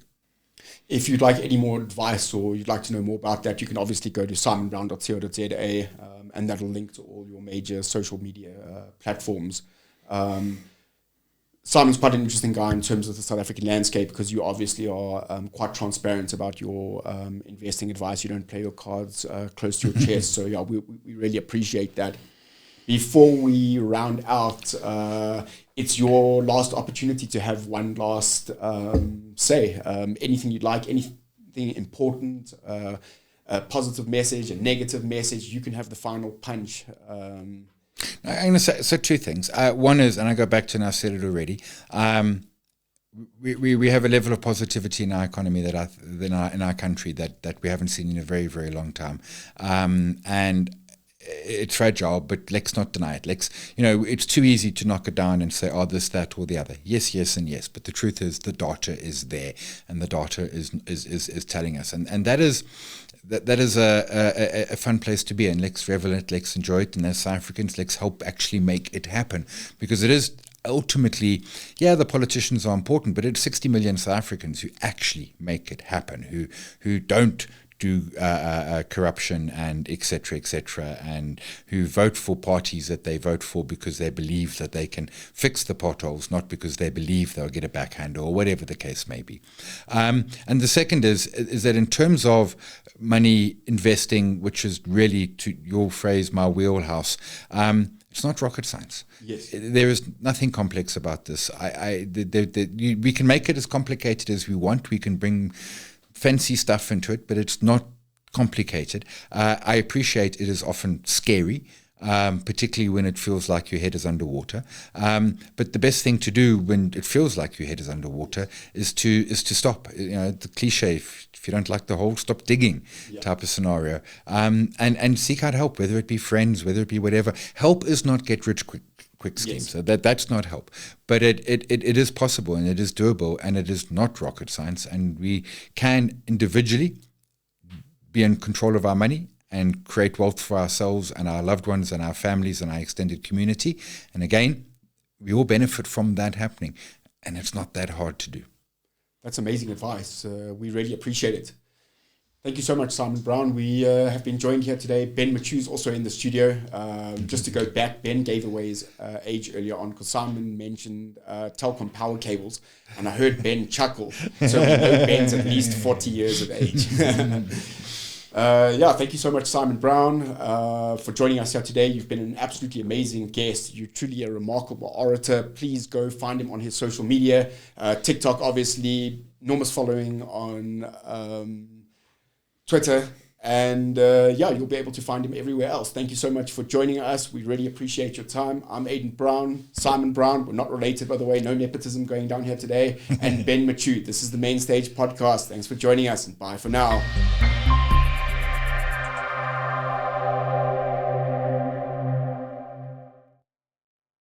If you'd like any more advice or you'd like to know more about that, you can obviously go to simonbrown.co.za, and that'll link to all your major social media platforms. Simon's quite an interesting guy in terms of the South African landscape because you obviously are quite transparent about your investing advice. You don't play your cards close to your chest. So, we really appreciate that. Before we round out, it's your last opportunity to have one last say. Anything you'd like, anything important, a positive message, a negative message. You can have the final punch. I'm going to say two things. One is, and I go back to, and I said it already, we have a level of positivity in our economy in our country that we haven't seen in a very, very long time. And it's fragile, but let's not deny it. It's too easy to knock it down and say, this, that, or the other. Yes, yes, and yes. But the truth is, the data is there, and the data is telling us, and that is a fun place to be in. Let's revel in it, let's enjoy it, and as South Africans, let's help actually make it happen, because it is ultimately, the politicians are important, but it's 60 million South Africans who actually make it happen, who don't do corruption and et cetera, and who vote for parties that they vote for because they believe that they can fix the potholes, not because they believe they'll get a backhand or whatever the case may be. And the second is that in terms of money investing, which is really, to your phrase, my wheelhouse, it's not rocket science. Yes. There is nothing complex about this. We can make it as complicated as we want. We can bring fancy stuff into it, but it's not complicated. I appreciate it is often scary, particularly when it feels like your head is underwater. But the best thing to do when it feels like your head is underwater is to stop. The cliche, if you don't like the hole, stop digging, type of scenario. And seek out help, whether it be friends, whether it be whatever. Help is not get rich quick scheme. Yes. So that's not help. But it is possible, and it is doable, and it is not rocket science. And we can individually be in control of our money and create wealth for ourselves and our loved ones and our families and our extended community. And again, we all benefit from that happening. And it's not that hard to do. That's amazing advice. We really appreciate it. Thank you so much, Simon Brown. We have been joined here today. Ben Matjiu is also in the studio. Just to go back, Ben gave away his age earlier on because Simon mentioned telecom power cables, and I heard Ben chuckle. So we know Ben's at least 40 years of age. Thank you so much, Simon Brown, for joining us here today. You've been an absolutely amazing guest. You're truly a remarkable orator. Please go find him on his social media. TikTok, obviously, enormous following on Twitter, and you'll be able to find him everywhere else. Thank you so much for joining us. We really appreciate your time. I'm Aidan Brown, Simon Brown. We're not related, by the way. No nepotism going down here today. And Ben Matjiu. This is the Main Stage Podcast. Thanks for joining us, and bye for now.